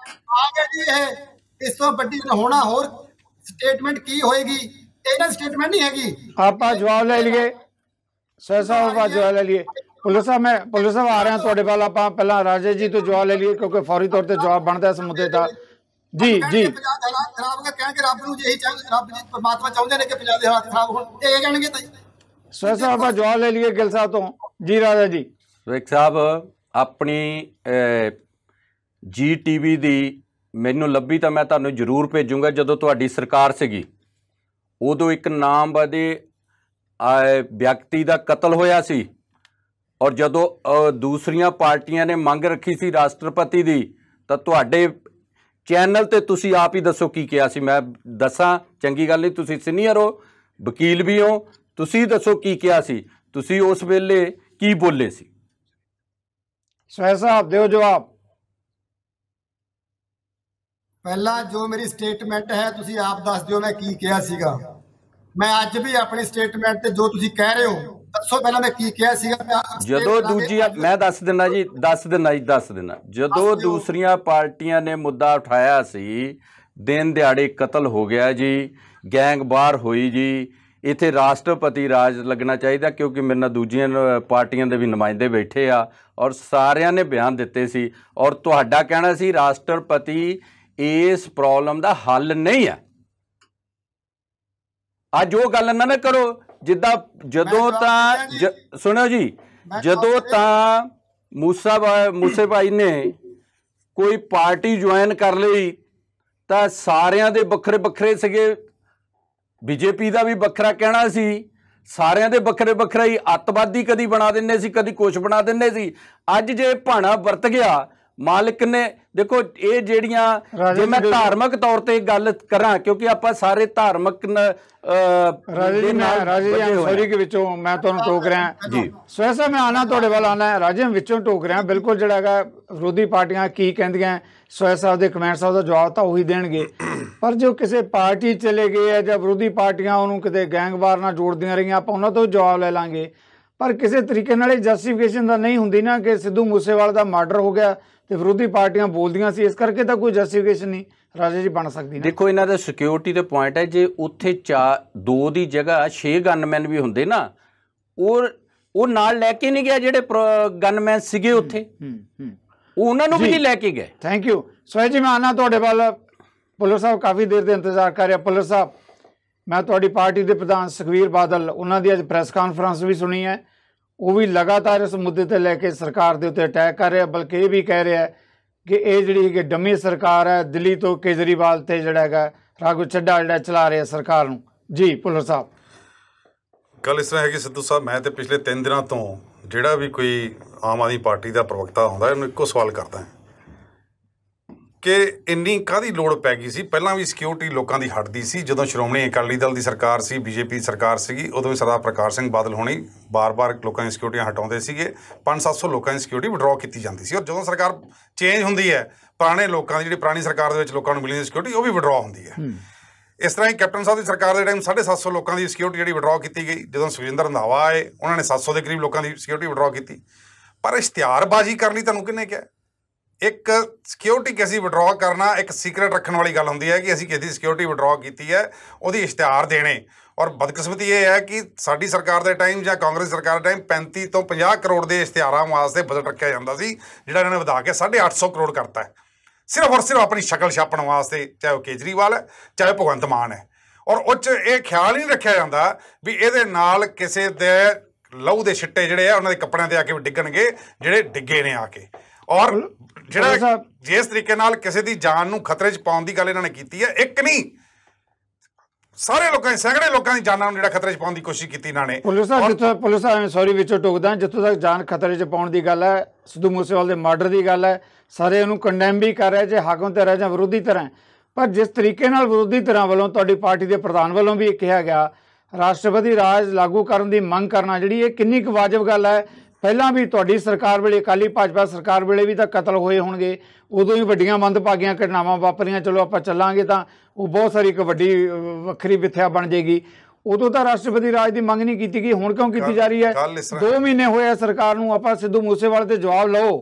ਆ ਗਿਆ ਜੀ ਇਹ, ਇਸ ਤੋਂ ਵੱਡੀ ਹੋਣਾ ਹੋਰ ਸਟੇਟਮੈਂਟ ਕੀ ਹੋਏਗੀ? ਇਹਨਾਂ ਸਟੇਟਮੈਂਟ ਨਹੀਂ ਹੈਗੀ। ਆਪਾਂ ਜਵਾਬ ਲੈ ਲਈਏ ਸਰ ਸਾਹਿਬ, ਆਪਾਂ ਜਵਾਬ ਲੈ ਲਈਏ। ਪੁਲਿਸ ਸਾਹਿਬ ਆ ਰਹੇ ਹਾਂ ਤੁਹਾਡੇ ਵੱਲ। ਆਪਾਂ ਪਹਿਲਾਂ ਰਾਜੇ ਜੀ ਤੋਂ ਜਵਾਬ ਲੈ ਲਈਏ ਕਿਉਂਕਿ ਫੌਰੀ ਤੌਰ ਤੇ ਜਵਾਬ ਬਣਦਾ ਇਸ ਮੁੱਦੇ ਦਾ। ਜੀ ਪੰਜਾਬ ਦੇ ਹਾਲਾਤ ਖਰਾਬ ਹੋ ਗਏ, ਕਹਿਣਗੇ ਰੱਬ ਨੂੰ ਇਹੀ ਰੱਬ ਜੀ ਪਰਮਾਤਮਾ ਚਾਹੁੰਦੇ ਨੇ ਕਿ ਪੰਜਾਬ ਦੇ ਹਾਲਾਤ ਖਰਾਬ ਹੋਣ, ਇਹ ਕਹਿਣਗੇ ਤਾਂ ਸਰ ਸਾਹਿਬ ਆਪਾਂ ਜਵਾਬ ਲੈ ਲਈਏ ਗਿੱਲ ਸਾਹਿਬ ਤੋਂ। ਜੀ ਰਾਜਾ ਜੀ। ਵਿਕ ਸਾਹਿਬ, ਆਪਣੀ ਜੀ ਟੀਵੀ ਦੀ ਮੈਨੂੰ ਲੱਭੀ ਤਾਂ ਮੈਂ ਤੁਹਾਨੂੰ ਜ਼ਰੂਰ ਭੇਜੂੰਗਾ। ਜਦੋਂ ਤੁਹਾਡੀ ਸਰਕਾਰ ਸੀਗੀ ਉਦੋਂ ਇੱਕ ਨਾਮਵਦੇ ਵਿਅਕਤੀ ਦਾ ਕਤਲ ਹੋਇਆ ਸੀ, ਔਰ ਜਦੋਂ ਦੂਸਰੀਆਂ ਪਾਰਟੀਆਂ ਨੇ ਮੰਗ ਰੱਖੀ ਸੀ ਰਾਸ਼ਟਰਪਤੀ ਦੀ, ਤਾਂ ਤੁਹਾਡੇ ਚੈਨਲ ਤੇ ਤੁਸੀਂ ਆਪ ਹੀ ਦੱਸੋ ਕੀ ਕਿਹਾ ਸੀ। ਮੈਂ ਦੱਸਾਂ, ਚੰਗੀ ਗੱਲ ਨਹੀਂ, ਤੁਸੀਂ ਸੀਨੀਅਰ ਹੋ, ਵਕੀਲ ਵੀ ਹੋ, ਤੁਸੀਂ ਦੱਸੋ ਕੀ ਕਿਹਾ ਸੀ, ਤੁਸੀਂ ਉਸ ਵੇਲੇ ਕੀ ਬੋਲੇ ਸੀ? ਸਵੈ ਸਾਹਿਬ ਦਿਓ ਜਵਾਬ। ਪਹਿਲਾਂ ਜੋ ਮੇਰੀ ਸਟੇਟਮੈਂਟ ਹੈ ਤੁਸੀਂ ਆਪ ਦੱਸ ਦਿਓ ਮੈਂ ਕੀ ਕਿਹਾ ਸੀਗਾ। ਮੈਂ ਅੱਜ ਵੀ ਆਪਣੀ ਸਟੇਟਮੈਂਟ ਤੇ ਜੋ ਤੁਸੀਂ ਕਹਿ ਰਹੇ ਹੋ ਦੱਸੋ ਪਹਿਲਾਂ ਮੈਂ ਕੀ ਕਿਹਾ ਸੀਗਾ। ਜਦੋਂ ਦੂਜੀ ਮੈਂ ਦੱਸ ਦਿੰਦਾ ਜੀ, ਦੱਸ ਦਿੰਦਾ। ਜਦੋਂ ਦੂਸਰੀਆਂ ਪਾਰਟੀਆਂ ਨੇ ਮੁੱਦਾ ਉਠਾਇਆ ਸੀ, ਦਿਨ ਦਿਹਾੜੇ ਕਤਲ ਹੋ ਗਿਆ ਜੀ, ਗੈਂਗਵਾਰ ਹੋਈ ਜੀ, ਇੱਥੇ ਰਾਸ਼ਟਰਪਤੀ ਰਾਜ ਲੱਗਣਾ ਚਾਹੀਦਾ, ਕਿਉਂਕਿ ਮੇਰੇ ਨਾਲ ਦੂਜੀਆਂ ਪਾਰਟੀਆਂ ਦੇ ਵੀ ਨੁਮਾਇੰਦੇ ਬੈਠੇ ਆ ਔਰ ਸਾਰਿਆਂ ਨੇ ਬਿਆਨ ਦਿੱਤੇ ਸੀ, ਔਰ ਤੁਹਾਡਾ ਕਹਿਣਾ ਸੀ ਰਾਸ਼ਟਰਪਤੀ ਇਸ ਪ੍ਰੋਬਲਮ ਦਾ ਹੱਲ ਨਹੀਂ ਹੈ। ਅੱਜ ਉਹ ਗੱਲ ਨਾ ਕਰੋ ਜਿੱਦਾਂ ਜਦੋਂ ਤਾਂ ਸੁਣੋ ਜੀ, ਜਦੋਂ ਤਾਂ ਮੂਸੇ ਭਾਈ ਨੇ ਕੋਈ ਪਾਰਟੀ ਜੁਆਇਨ ਕਰ ਲਈ ਤਾਂ ਸਾਰਿਆਂ ਦੇ ਵੱਖਰੇ ਵੱਖਰੇ ਸੀਗੇ। ਬੀਜੇਪੀ ਦਾ ਵੀ ਵੱਖਰਾ ਕਹਿਣਾ ਸੀ, ਸਾਰਿਆਂ ਦੇ ਵੱਖਰੇ ਵੱਖਰਾ ਹੀ ਅੱਤਵਾਦੀ ਕਦੀ ਬਣਾ ਦਿੰਦੇ ਸੀ, ਕਦੀ ਕੁਛ ਬਣਾ ਦਿੰਦੇ ਸੀ। ਅੱਜ ਜੇ ਭਾਣਾ ਵਰਤ ਗਿਆ ਮਾਲਕ ਨੇ, ਦੇਖੋ ਇਹ ਜਿਹੜੀਆਂ, ਜੇ ਮੈਂ ਧਾਰਮਿਕ ਤੌਰ ਤੇ ਗੱਲ ਕਰਾਂ ਕਿਉਂਕਿ ਆਪਾਂ ਸਾਰੇ ਧਾਰਮਿਕ ਸੌਰੀ ਕੇ ਵਿੱਚੋਂ ਮੈਂ ਤੁਹਾਨੂੰ ਟੋਕ ਰਿਹਾ ਜੀ। ਸਵੈਸਾ ਮੈਂ ਆਣਾ ਤੁਹਾਡੇ ਵੱਲ ਆਣਾ, ਰਾਜੇ ਵਿੱਚੋਂ ਟੋਕ ਰਿਹਾ ਬਿਲਕੁਲ। ਜਿਹੜਾ ਹੈਗਾ ਵਿਰੋਧੀ ਪਾਰਟੀਆਂ ਕੀ ਕਹਿੰਦੀਆਂ, ਸਵੈ ਸਾਹਿਬ ਦੇ ਕਮੈਂਟ ਸਾਹਿਬ ਦਾ ਜਵਾਬ ਤਾਂ ਉਹੀ ਦੇਣਗੇ, ਪਰ ਜੋ ਕਿਸੇ ਪਾਰਟੀ ਚਲੇ ਗਏ ਆ ਜਾਂ ਵਿਰੋਧੀ ਪਾਰਟੀਆਂ ਉਹਨੂੰ ਕਿਤੇ ਗੈਂਗਵਾਰ ਨਾਲ ਜੋੜਦੀਆਂ ਰਹੀਆਂ, ਆਪਾਂ ਉਹਨਾਂ ਤੋਂ ਜਵਾਬ ਲੈ ਲਾਂਗੇ। ਪਰ ਕਿਸੇ ਤਰੀਕੇ ਨਾਲ ਇਹ ਜਸਟੀਫਿਕੇਸ਼ਨ ਤਾਂ ਨਹੀਂ ਹੁੰਦੀ ਨਾ ਕਿ ਸਿੱਧੂ ਮੂਸੇਵਾਲਾ ਦਾ ਮਰਡਰ ਹੋ ਗਿਆ ਤੇ ਵਿਰੋਧੀ ਪਾਰਟੀਆਂ ਬੋਲਦੀਆਂ ਸੀ, ਇਸ ਕਰਕੇ ਤਾਂ ਕੋਈ ਜਸਟੀਫਿਕੇਸ਼ਨ ਨਹੀਂ ਰਾਜੇ ਜੀ ਬਣ ਸਕਦੀ। ਦੇਖੋ ਇਹਨਾਂ ਦਾ ਸਿਕਿਉਰਿਟੀ ਦੇ ਪੁਆਇੰਟ ਹੈ, ਜੇ ਉੱਥੇ 2 ਦੀ ਜਗ੍ਹਾ 6 ਗਨਮੈਨ ਵੀ ਹੁੰਦੇ ਨਾ, ਉਹ ਨਾਲ ਲੈ ਕੇ ਨਹੀਂ ਗਿਆ ਜਿਹੜੇ ਗਨਮੈਨ ਸੀਗੇ ਉੱਥੇ, ਉਹਨਾਂ ਨੂੰ ਵੀ ਨਹੀਂ ਲੈ ਕੇ ਗਏ। ਥੈਂਕ ਯੂ ਸੋਹੀ ਜੀ। ਮੈਂ ਆਣਾ ਤੁਹਾਡੇ ਵੱਲ। ਪੁਲਿਸ ਸਾਹਿਬ ਕਾਫੀ ਦੇਰ ਦੇ ਇੰਤਜ਼ਾਰ ਕਰ ਰਿਹਾ। ਪੁਲਿਸ ਸਾਹਿਬ, ਮੈਂ ਤੁਹਾਡੀ ਪਾਰਟੀ ਦੇ ਪ੍ਰਧਾਨ ਸੁਖਬੀਰ ਬਾਦਲ ਉਹਨਾਂ ਦੀ ਅੱਜ ਪ੍ਰੈਸ ਕਾਨਫਰੰਸ ਵੀ ਸੁਣੀ ਹੈ, ਉਹ ਵੀ ਲਗਾਤਾਰ ਇਸ ਮੁੱਦੇ ਤੇ ਲੈ ਕੇ ਸਰਕਾਰ ਦੇ ਉੱਤੇ ਅਟੈਕ ਕਰ ਰਿਹਾ, ਬਲਕਿ ਇਹ ਵੀ ਕਹਿ ਰਿਹਾ ਕਿ ਇਹ ਜਿਹੜੀ ਹੈਗੀ ਡੰਮੀ ਸਰਕਾਰ ਹੈ, ਦਿੱਲੀ ਤੋਂ ਕੇਜਰੀਵਾਲ ਤੇ ਜਿਹੜਾ ਹੈਗਾ ਰਾਘੂ ਚੱਡਾ ਜਿਹੜਾ ਚਲਾ ਰਿਹਾ ਸਰਕਾਰ ਨੂੰ। ਜੀ ਪੁਲਿਸ ਸਾਹਿਬ, ਗੱਲ ਇਸ ਤਰ੍ਹਾਂ ਹੈ ਕਿ ਸਿੱਧੂ ਸਾਹਿਬ, ਮੈਂ ਤੇ ਪਿਛਲੇ 3 ਦਿਨਾਂ ਤੋਂ ਜਿਹੜਾ ਵੀ ਕੋਈ ਆਮ ਆਦਮੀ ਪਾਰਟੀ ਦਾ ਪ੍ਰਵਕਤਾ ਆਉਂਦਾ ਉਹਨੂੰ ਇੱਕੋ ਸਵਾਲ ਕਰਦਾ ਕਿ ਇੰਨੀ ਕਾਹਦੀ ਲੋੜ ਪੈ ਗਈ ਸੀ। ਪਹਿਲਾਂ ਵੀ ਸਿਕਿਉਰਿਟੀ ਲੋਕਾਂ ਦੀ ਹਟਦੀ ਸੀ। ਜਦੋਂ ਸ਼੍ਰੋਮਣੀ ਅਕਾਲੀ ਦਲ ਦੀ ਸਰਕਾਰ ਸੀ, ਬੀਜੇਪੀ ਸਰਕਾਰ ਸੀਗੀ, ਉਦੋਂ ਵੀ ਸਰਦਾਰ ਪ੍ਰਕਾਸ਼ ਸਿੰਘ ਬਾਦਲ ਹੋਣੀ ਬਾਰ-ਬਾਰ ਲੋਕਾਂ ਦੀਆਂ ਸਿਕਿਉਰਿਟੀਆਂ ਹਟਾਉਂਦੇ ਸੀਗੇ। 500-700 ਲੋਕਾਂ ਦੀ ਸਿਕਿਉਰਿਟੀ ਵਿਡਰਾਅ ਕੀਤੀ ਜਾਂਦੀ ਸੀ। ਔਰ ਜਦੋਂ ਸਰਕਾਰ ਚੇਂਜ ਹੁੰਦੀ ਹੈ, ਪੁਰਾਣੇ ਲੋਕਾਂ ਦੀ ਜਿਹੜੀ ਪੁਰਾਣੀ ਸਰਕਾਰ ਦੇ ਵਿੱਚ ਲੋਕਾਂ ਨੂੰ ਮਿਲੀ ਦੀ ਸਿਕਿਉਰਿਟੀ ਉਹ ਵੀ ਵਿਡਰਾਅ ਹੁੰਦੀ ਹੈ। ਇਸ ਤਰ੍ਹਾਂ ਹੀ ਕੈਪਟਨ ਸਾਹਿਬ ਦੀ ਸਰਕਾਰ ਦੇ ਟਾਈਮ 750 ਲੋਕਾਂ ਦੀ ਸਿਕਿਉਰਿਟੀ ਜਿਹੜੀ ਵਿਡਰਾਅ ਕੀਤੀ ਗਈ। ਜਦੋਂ ਸੁਖਜਿੰਦਰ ਰੰਧਾਵਾ ਆਏ, ਉਹਨਾਂ ਨੇ 700 ਦੇ ਕਰੀਬ ਲੋਕਾਂ ਦੀ ਸਿਕਿਉਰਿਟੀ ਵਿਡਰਾਅ ਕੀਤੀ। ਪਰ ਇਸ਼ਤਿਹਾਰਬਾਜ਼ੀ ਕਰਨ ਲਈ ਤੁਹਾਨੂੰ ਕਿਹਨੇ ਕਿਹਾ? ਇੱਕ ਸਿਕਿਉਰਿਟੀ ਕਿਸੇ ਵਿਡਰਾਅ ਕਰਨਾ ਇੱਕ ਸੀਕਰੇਟ ਰੱਖਣ ਵਾਲੀ ਗੱਲ ਹੁੰਦੀ ਹੈ ਕਿ ਅਸੀਂ ਕਿਸੇ ਦੀ ਸਿਕਿਉਰਿਟੀ ਵਿਡਰਾਅ ਕੀਤੀ ਹੈ, ਉਹਦੀ ਇਸ਼ਤਿਹਾਰ ਦੇਣੇ। ਔਰ ਬਦਕਿਸਮਤੀ ਇਹ ਹੈ ਕਿ ਸਾਡੀ ਸਰਕਾਰ ਦੇ ਟਾਈਮ ਜਾਂ ਕਾਂਗਰਸ ਸਰਕਾਰ ਦੇ ਟਾਈਮ 35 ਤੋਂ 50 ਕਰੋੜ ਦੇ ਇਸ਼ਤਿਹਾਰਾਂ ਵਾਸਤੇ ਬਜਟ ਰੱਖਿਆ ਜਾਂਦਾ ਸੀ, ਜਿਹੜਾ ਇਹਨਾਂ ਨੇ ਵਧਾ ਕੇ 850 ਕਰੋੜ ਕਰਤਾ ਹੈ, ਸਿਰਫ ਔਰ ਸਿਰਫ ਆਪਣੀ ਸ਼ਕਲ ਛਾਪਣ ਵਾਸਤੇ। ਚਾਹੇ ਉਹ ਕੇਜਰੀਵਾਲ ਹੈ, ਚਾਹੇ ਭਗਵੰਤ ਮਾਨ ਹੈ। ਔਰ ਉਹ 'ਚ ਇਹ ਖਿਆਲ ਹੀ ਨਹੀਂ ਰੱਖਿਆ ਜਾਂਦਾ ਵੀ ਇਹਦੇ ਨਾਲ ਕਿਸੇ ਦੇ ਲਹੂ ਦੇ ਛਿੱਟੇ ਜਿਹੜੇ ਆ ਉਹਨਾਂ ਦੇ ਕੱਪੜਿਆਂ 'ਤੇ ਆ ਕੇ ਡਿੱਗਣਗੇ, ਜਿਹੜੇ ਡਿੱਗੇ ਨੇ ਆ ਕੇ। ਔਰ ਜਿਹੜਾ ਜਿਸ ਤਰੀਕੇ ਨਾਲ ਕਿਸੇ ਦੀ ਜਾਨ ਨੂੰ ਖਤਰੇ 'ਚ ਪਾਉਣ ਦੀ ਗੱਲ ਇਹਨਾਂ ਨੇ ਕੀਤੀ ਹੈ, ਇੱਕ ਨਹੀਂ ਸਾਰੇ ਲੋਕਾਂ ਦੀ, ਸੈਂਕੜੇ ਲੋਕਾਂ ਦੀ ਜਾਨਾਂ ਨੂੰ ਜਿਹੜਾ ਖਤਰੇ 'ਚ ਪਾਉਣ ਦੀ ਕੋਸ਼ਿਸ਼ ਕੀਤੀ ਇਹਨਾਂ ਨੇ। ਪੁਲਿਸ ਸੌਰੀ ਵਿੱਚੋਂ ਟੋਕਦਾ, ਜਿੱਥੋਂ ਤੱਕ ਜਾਨ ਖਤਰੇ 'ਚ ਪਾਉਣ ਦੀ ਗੱਲ ਹੈ, ਸਿੱਧੂ ਮੂਸੇਵਾਲੇ ਦੇ ਮਰਡਰ ਦੀ ਗੱਲ ਹੈ, ਸਾਰੇ ਉਹਨੂੰ ਕੰਡੈਮ ਵੀ ਕਰ ਰਹੇ, ਜੇ ਹਾਕਮ ਧਿਰ ਹੈ ਜਾਂ ਵਿਰੋਧੀ ਧਿਰ ਹੈ। ਪਰ ਜਿਸ ਤਰੀਕੇ ਨਾਲ ਵਿਰੋਧੀ ਧਿਰਾਂ ਵੱਲੋਂ, ਤੁਹਾਡੀ ਪਾਰਟੀ ਦੇ ਪ੍ਰਧਾਨ ਵੱਲੋਂ ਵੀ ਇਹ ਕਿਹਾ ਗਿਆ, ਰਾਸ਼ਟਰਪਤੀ ਰਾਜ ਲਾਗੂ ਕਰਨ ਦੀ ਮੰਗ ਕਰਨਾ, ਜਿਹੜੀ ਇਹ ਕਿੰਨੀ ਕੁ ਵਾਜਬ ਗੱਲ ਹੈ? ਪਹਿਲਾਂ ਵੀ ਤੁਹਾਡੀ ਸਰਕਾਰ ਵੇਲੇ, ਅਕਾਲੀ ਭਾਜਪਾ ਸਰਕਾਰ ਵੇਲੇ ਵੀ ਤਾਂ ਕਤਲ ਹੋਏ ਹੋਣਗੇ, ਉਦੋਂ ਹੀ ਵੱਡੀਆਂ ਮੰਦਭਾਗੀਆਂ ਘਟਨਾਵਾਂ ਵਾਪਰੀਆਂ। ਚਲੋ ਆਪਾਂ ਚੱਲਾਂਗੇ ਤਾਂ ਉਹ ਬਹੁਤ ਸਾਰੀ ਇੱਕ ਵੱਡੀ ਵੱਖਰੀ ਮਿੱਥਿਆ ਬਣ ਜਾਏਗੀ। ਉਦੋਂ ਤਾਂ ਰਾਸ਼ਟਰਪਤੀ ਰਾਜ ਦੀ ਮੰਗ ਨਹੀਂ ਕੀਤੀ ਗਈ, ਹੁਣ ਕਿਉਂ ਕੀਤੀ ਜਾ ਰਹੀ ਹੈ? 2 ਮਹੀਨੇ ਹੋਏ ਆ ਸਰਕਾਰ ਨੂੰ, ਆਪਾਂ ਸਿੱਧੂ ਮੂਸੇਵਾਲੇ ਤੇ ਜਵਾਬ ਲਓ,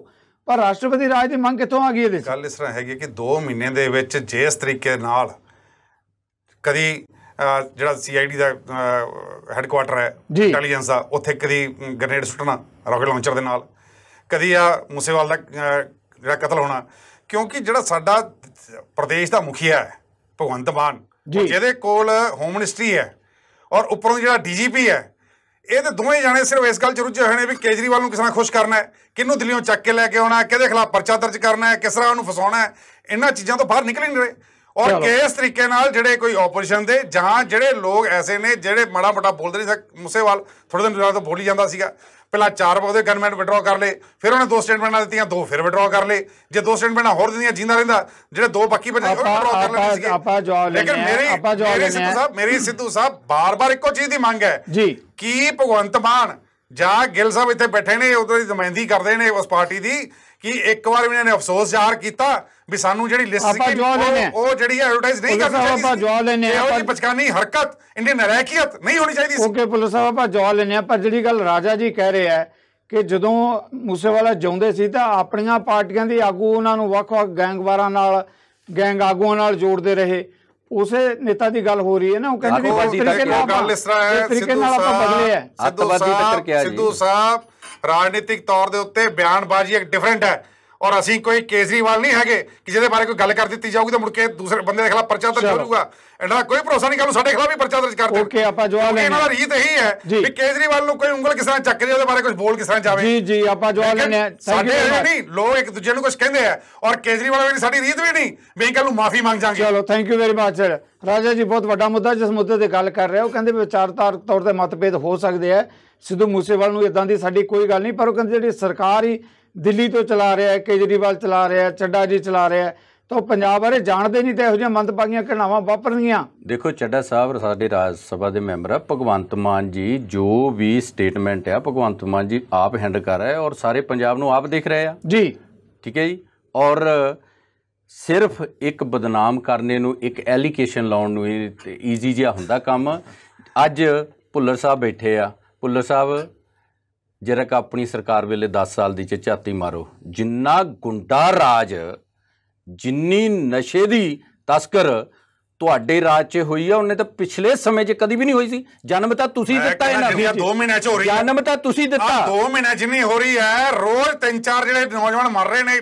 ਪਰ ਰਾਸ਼ਟਰਪਤੀ ਰਾਜ ਦੀ ਮੰਗ ਕਿੱਥੋਂ ਆ ਗਈ ਇਹਦੇ 'ਚ? ਗੱਲ ਇਸ ਤਰ੍ਹਾਂ ਹੈਗੀ ਕਿ 2 ਮਹੀਨੇ ਦੇ ਵਿੱਚ ਜਿਸ ਤਰੀਕੇ ਨਾਲ ਕਦੀ ਜਿਹੜਾ CID ਦਾ ਹੈੱਡਕੁਆਟਰ ਹੈ ਇੰਟੈਲੀਜੈਂਸ ਦਾ, ਉੱਥੇ ਕਦੀ ਗ੍ਰਨੇਡ ਸੁੱਟਣਾ ਰਾਕਟ ਲਾਂਚਰ ਦੇ ਨਾਲ, ਕਦੀ ਆ ਮੂਸੇਵਾਲ ਦਾ ਜਿਹੜਾ ਕਤਲ ਹੋਣਾ। ਕਿਉਂਕਿ ਜਿਹੜਾ ਸਾਡਾ ਪ੍ਰਦੇਸ਼ ਦਾ ਮੁਖੀਆ ਹੈ ਭਗਵੰਤ ਮਾਨ, ਜਿਹਦੇ ਕੋਲ ਹੋਮ ਮਿਨਿਸਟਰੀ ਹੈ ਔਰ ਉੱਪਰੋਂ ਜਿਹੜਾ DGP ਹੈ, ਇਹ ਤਾਂ ਦੋਵੇਂ ਜਾਣੇ ਸਿਰਫ ਇਸ ਗੱਲ 'ਚ ਰੁੱਝੇ ਹੋਏ ਨੇ ਵੀ ਕੇਜਰੀਵਾਲ ਨੂੰ ਕਿਸ ਤਰ੍ਹਾਂ ਖੁਸ਼ ਕਰਨਾ ਹੈ, ਕਿਹਨੂੰ ਦਿੱਲੀੋਂ ਚੱਕ ਕੇ ਲੈ ਕੇ ਆਉਣਾ, ਕਿਹਦੇ ਖਿਲਾਫ ਪਰਚਾ ਦਰਜ ਕਰਨਾ ਹੈ, ਕਿਸ ਤਰ੍ਹਾਂ ਉਹਨੂੰ ਫਸਾਉਣਾ ਹੈ। ਇਹਨਾਂ ਚੀਜ਼ਾਂ ਤੋਂ ਬਾਹਰ ਨਿਕਲ ਹੀ ਨਹੀਂ ਰਹੇ। ਔਰ ਕਿਸ ਤਰੀਕੇ ਨਾਲ ਜਿਹੜੇ ਕੋਈ ਆਪੋਜੀਸ਼ਨ ਦੇ ਜਾਂ ਜਿਹੜੇ ਲੋਕ ਐਸੇ ਨੇ ਜਿਹੜੇ ਮਾੜਾ ਮੋਟਾ ਬੋਲਦੇ ਨਹੀਂ ਸਕ, ਮੂਸੇਵਾਲ ਥੋੜ੍ਹੇ ਦਿਨ ਪਹਿਲਾਂ ਤੋਂ ਬੋਲੀ ਜਾਂਦਾ ਸੀਗਾ, ਪਹਿਲਾਂ 4 ਉਹਦੇ ਗਨਮੈਨ ਵਿਡਰਾਅ ਕਰ ਲਏ, ਫਿਰ ਉਹਨੇ 2 ਸਟੇਟਮੈਂਟਾਂ ਦਿੱਤੀਆਂ, 2 ਫਿਰ ਵਿਡਰਾਅ ਕਰ ਲਏ। ਜੇ 2 ਸਟੇਟਮੈਂਟਾਂ ਹੋਰ ਦਿੰਦੀਆਂ ਜਿੰਦਾ ਰਹਿੰਦਾ, ਜਿਹੜੇ 2 ਬਾਕੀ ਬਚੇ ਉਹ ਵਿਡਰਾਅ ਕਰ ਲੈਣੇ ਸੀਗੇ। ਲੇਕਿਨ ਮੇਰੀ ਸਿੱਧੂ ਸਾਹਿਬ ਬਾਰ-ਬਾਰ ਇੱਕੋ ਚੀਜ਼ ਦੀ ਮੰਗ ਹੈ ਕਿ ਭਗਵੰਤ ਮਾਨ ਜਾਂ ਗਿੱਲ ਸਾਹਿਬ ਇੱਥੇ ਬੈਠੇ ਨੇ, ਉਦੋਂ ਦੀ ਨੁਮਾਇੰਦਗੀ ਕਰਦੇ ਨੇ ਉਸ ਪਾਰਟੀ ਦੀ, ਕਿ ਇੱਕ ਵਾਰ ਵੀ ਇਹਨਾਂ ਨੇ ਅਫਸੋਸ ਜ਼ਾਹਰ ਕੀਤਾ ਵੀ ਸਾਨੂੰ ਜਿਹੜੀ ਲਿਸਟ ਸੀ ਉਹ ਜਿਹੜੀ ਐਡਵਰਟਾਈਜ਼ ਨਹੀਂ ਕਰਨੀ ਚਾਹੀਦੀ। ਆਪਾਂ ਜਵਾਬ ਲੈਣੇ ਆ, ਇਹੋ ਬਚਕਾਨੀ ਹਰਕਤ, ਇੰਡੀਅਨ ਨਰੈਕੀਅਤ ਨਹੀਂ ਹੋਣੀ ਚਾਹੀਦੀ ਸੀ। ਓਕੇ ਪੁਲਿਸ ਸਾਹਿਬ, ਆਪਾਂ ਜਵਾਬ ਲੈਣੇ ਆ। ਪਰ ਜਿਹੜੀ ਗੱਲ ਰਾਜਾ ਜੀ ਕਹਿ ਰਹੇ ਆ ਕਿ ਜਦੋਂ ਮੂਸੇਵਾਲਾ ਜਿਉਂਦੇ ਸੀ ਤਾਂ ਆਪਣੀਆਂ ਪਾਰਟੀਆਂ ਦੇ ਆਗੂ ਉਹਨਾਂ ਨੂੰ ਵੱਖ-ਵੱਖ ਗੈਂਗਵਾਰਾਂ ਨਾਲ, ਗੈਂਗ ਆਗੂਆਂ ਨਾਲ ਜੋੜਦੇ ਰਹੇ, ਉਸੇ ਨੇਤਾ ਦੀ ਗੱਲ ਹੋ ਰਹੀ ਹੈ ਨਾ। ਉਹ ਕਹਿੰਦੇ ਵੀ ਗੱਲ ਇਸ ਤਰ੍ਹਾਂ ਹੈ, ਸਿੱਧੂ ਸਾਹਿਬ ਰਾਜਨੀਤਿਕ ਤੌਰ ਦੇ ਉੱਤੇ ਬਿਆਨਬਾਜ਼ੀ ਇੱਕ ਡਿਫਰੈਂਟ ਹੈ। ਔਰ ਅਸੀਂ ਕੋਈ ਕੇਜਰੀਵਾਲ ਨਹੀਂ ਹੈਗੇ ਕਿ ਜਿਹਦੇ ਬਾਰੇ ਕੋਈ ਗੱਲ ਕਰ ਦਿੱਤੀ ਜਾਊਗੀ ਤਾਂ ਮੁੜ ਕੇ ਦੂਸਰੇ ਬੰਦੇ ਦੇ ਖਿਲਾਫ ਪਰਚਾ ਦਰਜ ਹੋ ਜਾਊਗਾ। ਇਹਨਾਂ ਕੋਈ ਭਰੋਸਾ ਨਹੀਂ, ਕੱਲ ਨੂੰ ਸਾਡੇ ਖਿਲਾਫ ਵੀ ਪਰਚਾ ਦਰਜ ਕਰ ਦੇਣ। ਓਕੇ, ਆਪਾਂ ਜਵਾਬ ਲੈਣੇ। ਇਹਨਾਂ ਦਾ ਰੀਤ ਇਹੀ ਹੈ ਵੀ ਕੇਜਰੀਵਾਲ ਨੂੰ ਕੋਈ ਉਂਗਲ ਕਿਸ ਤਰ੍ਹਾਂ ਚੱਕ ਦੇ, ਉਹਦੇ ਬਾਰੇ ਕੁਝ ਬੋਲ ਕਿਸ ਤਰ੍ਹਾਂ ਜਾਵੇ। ਜੀ ਆਪਾਂ ਜਵਾਬ ਲੈਣੇ। ਸਾਡੇ ਨਹੀਂ, ਲੋਕ ਇੱਕ ਦੂਜੇ ਨੂੰ ਕੁਝ ਕਹਿੰਦੇ ਆ, ਔਰ ਕੇਜਰੀਵਾਲ ਵੀ ਸਾਡੀ ਰੀਤ ਵੀ ਨਹੀਂ ਵੀ ਕੱਲ ਨੂੰ ਮਾਫੀ ਮੰਗ ਜਾਵਾਂਗੇ। ਚਲੋ, ਥੈਂਕ ਯੂ ਵੈਰੀ ਮਚ ਰਾਜਾ ਜੀ। ਬਹੁਤ ਵੱਡਾ ਮੁੱਦਾ ਜਿਸ ਮੁੱਦੇ ਤੇ ਗੱਲ ਕਰ ਰਹੇ ਹੋ, ਕਹਿੰਦੇ ਵਿਚਾਰਧਾਰਕ ਤੌਰ ਤੇ ਮਤਭੇਦ ਹੋ ਸਕਦੇ ਆ, ਸਿੱਧੂ ਮੂਸੇਵਾਲ ਨੂੰ ਇਦਾਂ ਦੀ ਸਾਡੀ ਕੋਈ ਗੱਲ ਨਹੀਂ, ਪਰ ਉਹ ਕਹਿੰਦੇ ਜਿਹੜੀ ਸਰਕਾਰ ਹੀ ਦਿੱਲੀ ਤੋਂ ਚਲਾ ਰਿਹਾ ਹੈ, ਕੇਜਰੀਵਾਲ ਚਲਾ ਰਿਹਾ, ਚੱਡਾ ਜੀ ਚਲਾ ਰਿਹਾ, ਤਾਂ ਪੰਜਾਬ ਬਾਰੇ ਜਾਣਦੇ ਨਹੀਂ, ਤਾਂ ਇਹੋ ਜਿਹੀਆਂ ਮੰਦਭਾਗੀਆਂ ਘਟਨਾਵਾਂ ਵਾਪਰਨਗੀਆਂ। ਦੇਖੋ ਚੱਡਾ ਸਾਹਿਬ ਸਾਡੇ ਰਾਜ ਸਭਾ ਦੇ ਮੈਂਬਰ ਆ, ਭਗਵੰਤ ਮਾਨ ਜੀ ਜੋ ਵੀ ਸਟੇਟਮੈਂਟ ਆ ਭਗਵੰਤ ਮਾਨ ਜੀ ਆਪ ਹੈਂਡ ਕਰ ਰਹੇ ਔਰ ਸਾਰੇ ਪੰਜਾਬ ਨੂੰ ਆਪ ਦੇਖ ਰਹੇ ਆ ਜੀ, ਠੀਕ ਹੈ ਜੀ। ਔਰ ਸਿਰਫ ਇੱਕ ਬਦਨਾਮ ਕਰਨੇ ਨੂੰ, ਇੱਕ ਐਲੀਗੇਸ਼ਨ ਲਾਉਣ ਨੂੰ ਈਜ਼ੀ ਜਿਹਾ ਹੁੰਦਾ ਕੰਮ। ਅੱਜ ਭੁੱਲਰ ਸਾਹਿਬ ਬੈਠੇ ਆ, ਭੁੱਲਰ ਸਾਹਿਬ ਜਰਾ ਕ ਆਪਣੀ ਸਰਕਾਰ ਵੇਲੇ 10 ਸਾਲ ਦੀ ਝਾਤੀ ਮਾਰੋ, ਜਿੰਨਾ ਗੁੰਡਾ ਰਾਜ, ਜਿੰਨੀ ਨਸ਼ੇ ਦੀ ਤਸਕਰ ਤੁਹਾਡੇ ਰਾਜ 'ਚ ਹੋਈ ਆ, ਉਹਨੇ ਤਾਂ ਪਿਛਲੇ ਸਮੇਂ 'ਚ ਕਦੀ ਵੀ ਨਹੀਂ ਹੋਈ ਸੀ। ਜਨਮ ਤਾਂ ਤੁਸੀਂ ਦਿੱਤਾ ਇਹਨਾਂ ਨੂੰ, 2 ਮਹੀਨਿਆਂ 'ਚ ਹੋ ਰਹੀ ਹੈ, ਜਨਮ ਤਾਂ ਤੁਸੀਂ ਦਿੱਤਾ। 2 ਮਹੀਨਿਆਂ ਜਿੰਨੀ ਹੋ ਰਹੀ ਹੈ, ਰੋਜ਼ 3-4 ਜਿਹੜੇ ਨੌਜਵਾਨ ਮਰ ਰਹੇ ਨੇ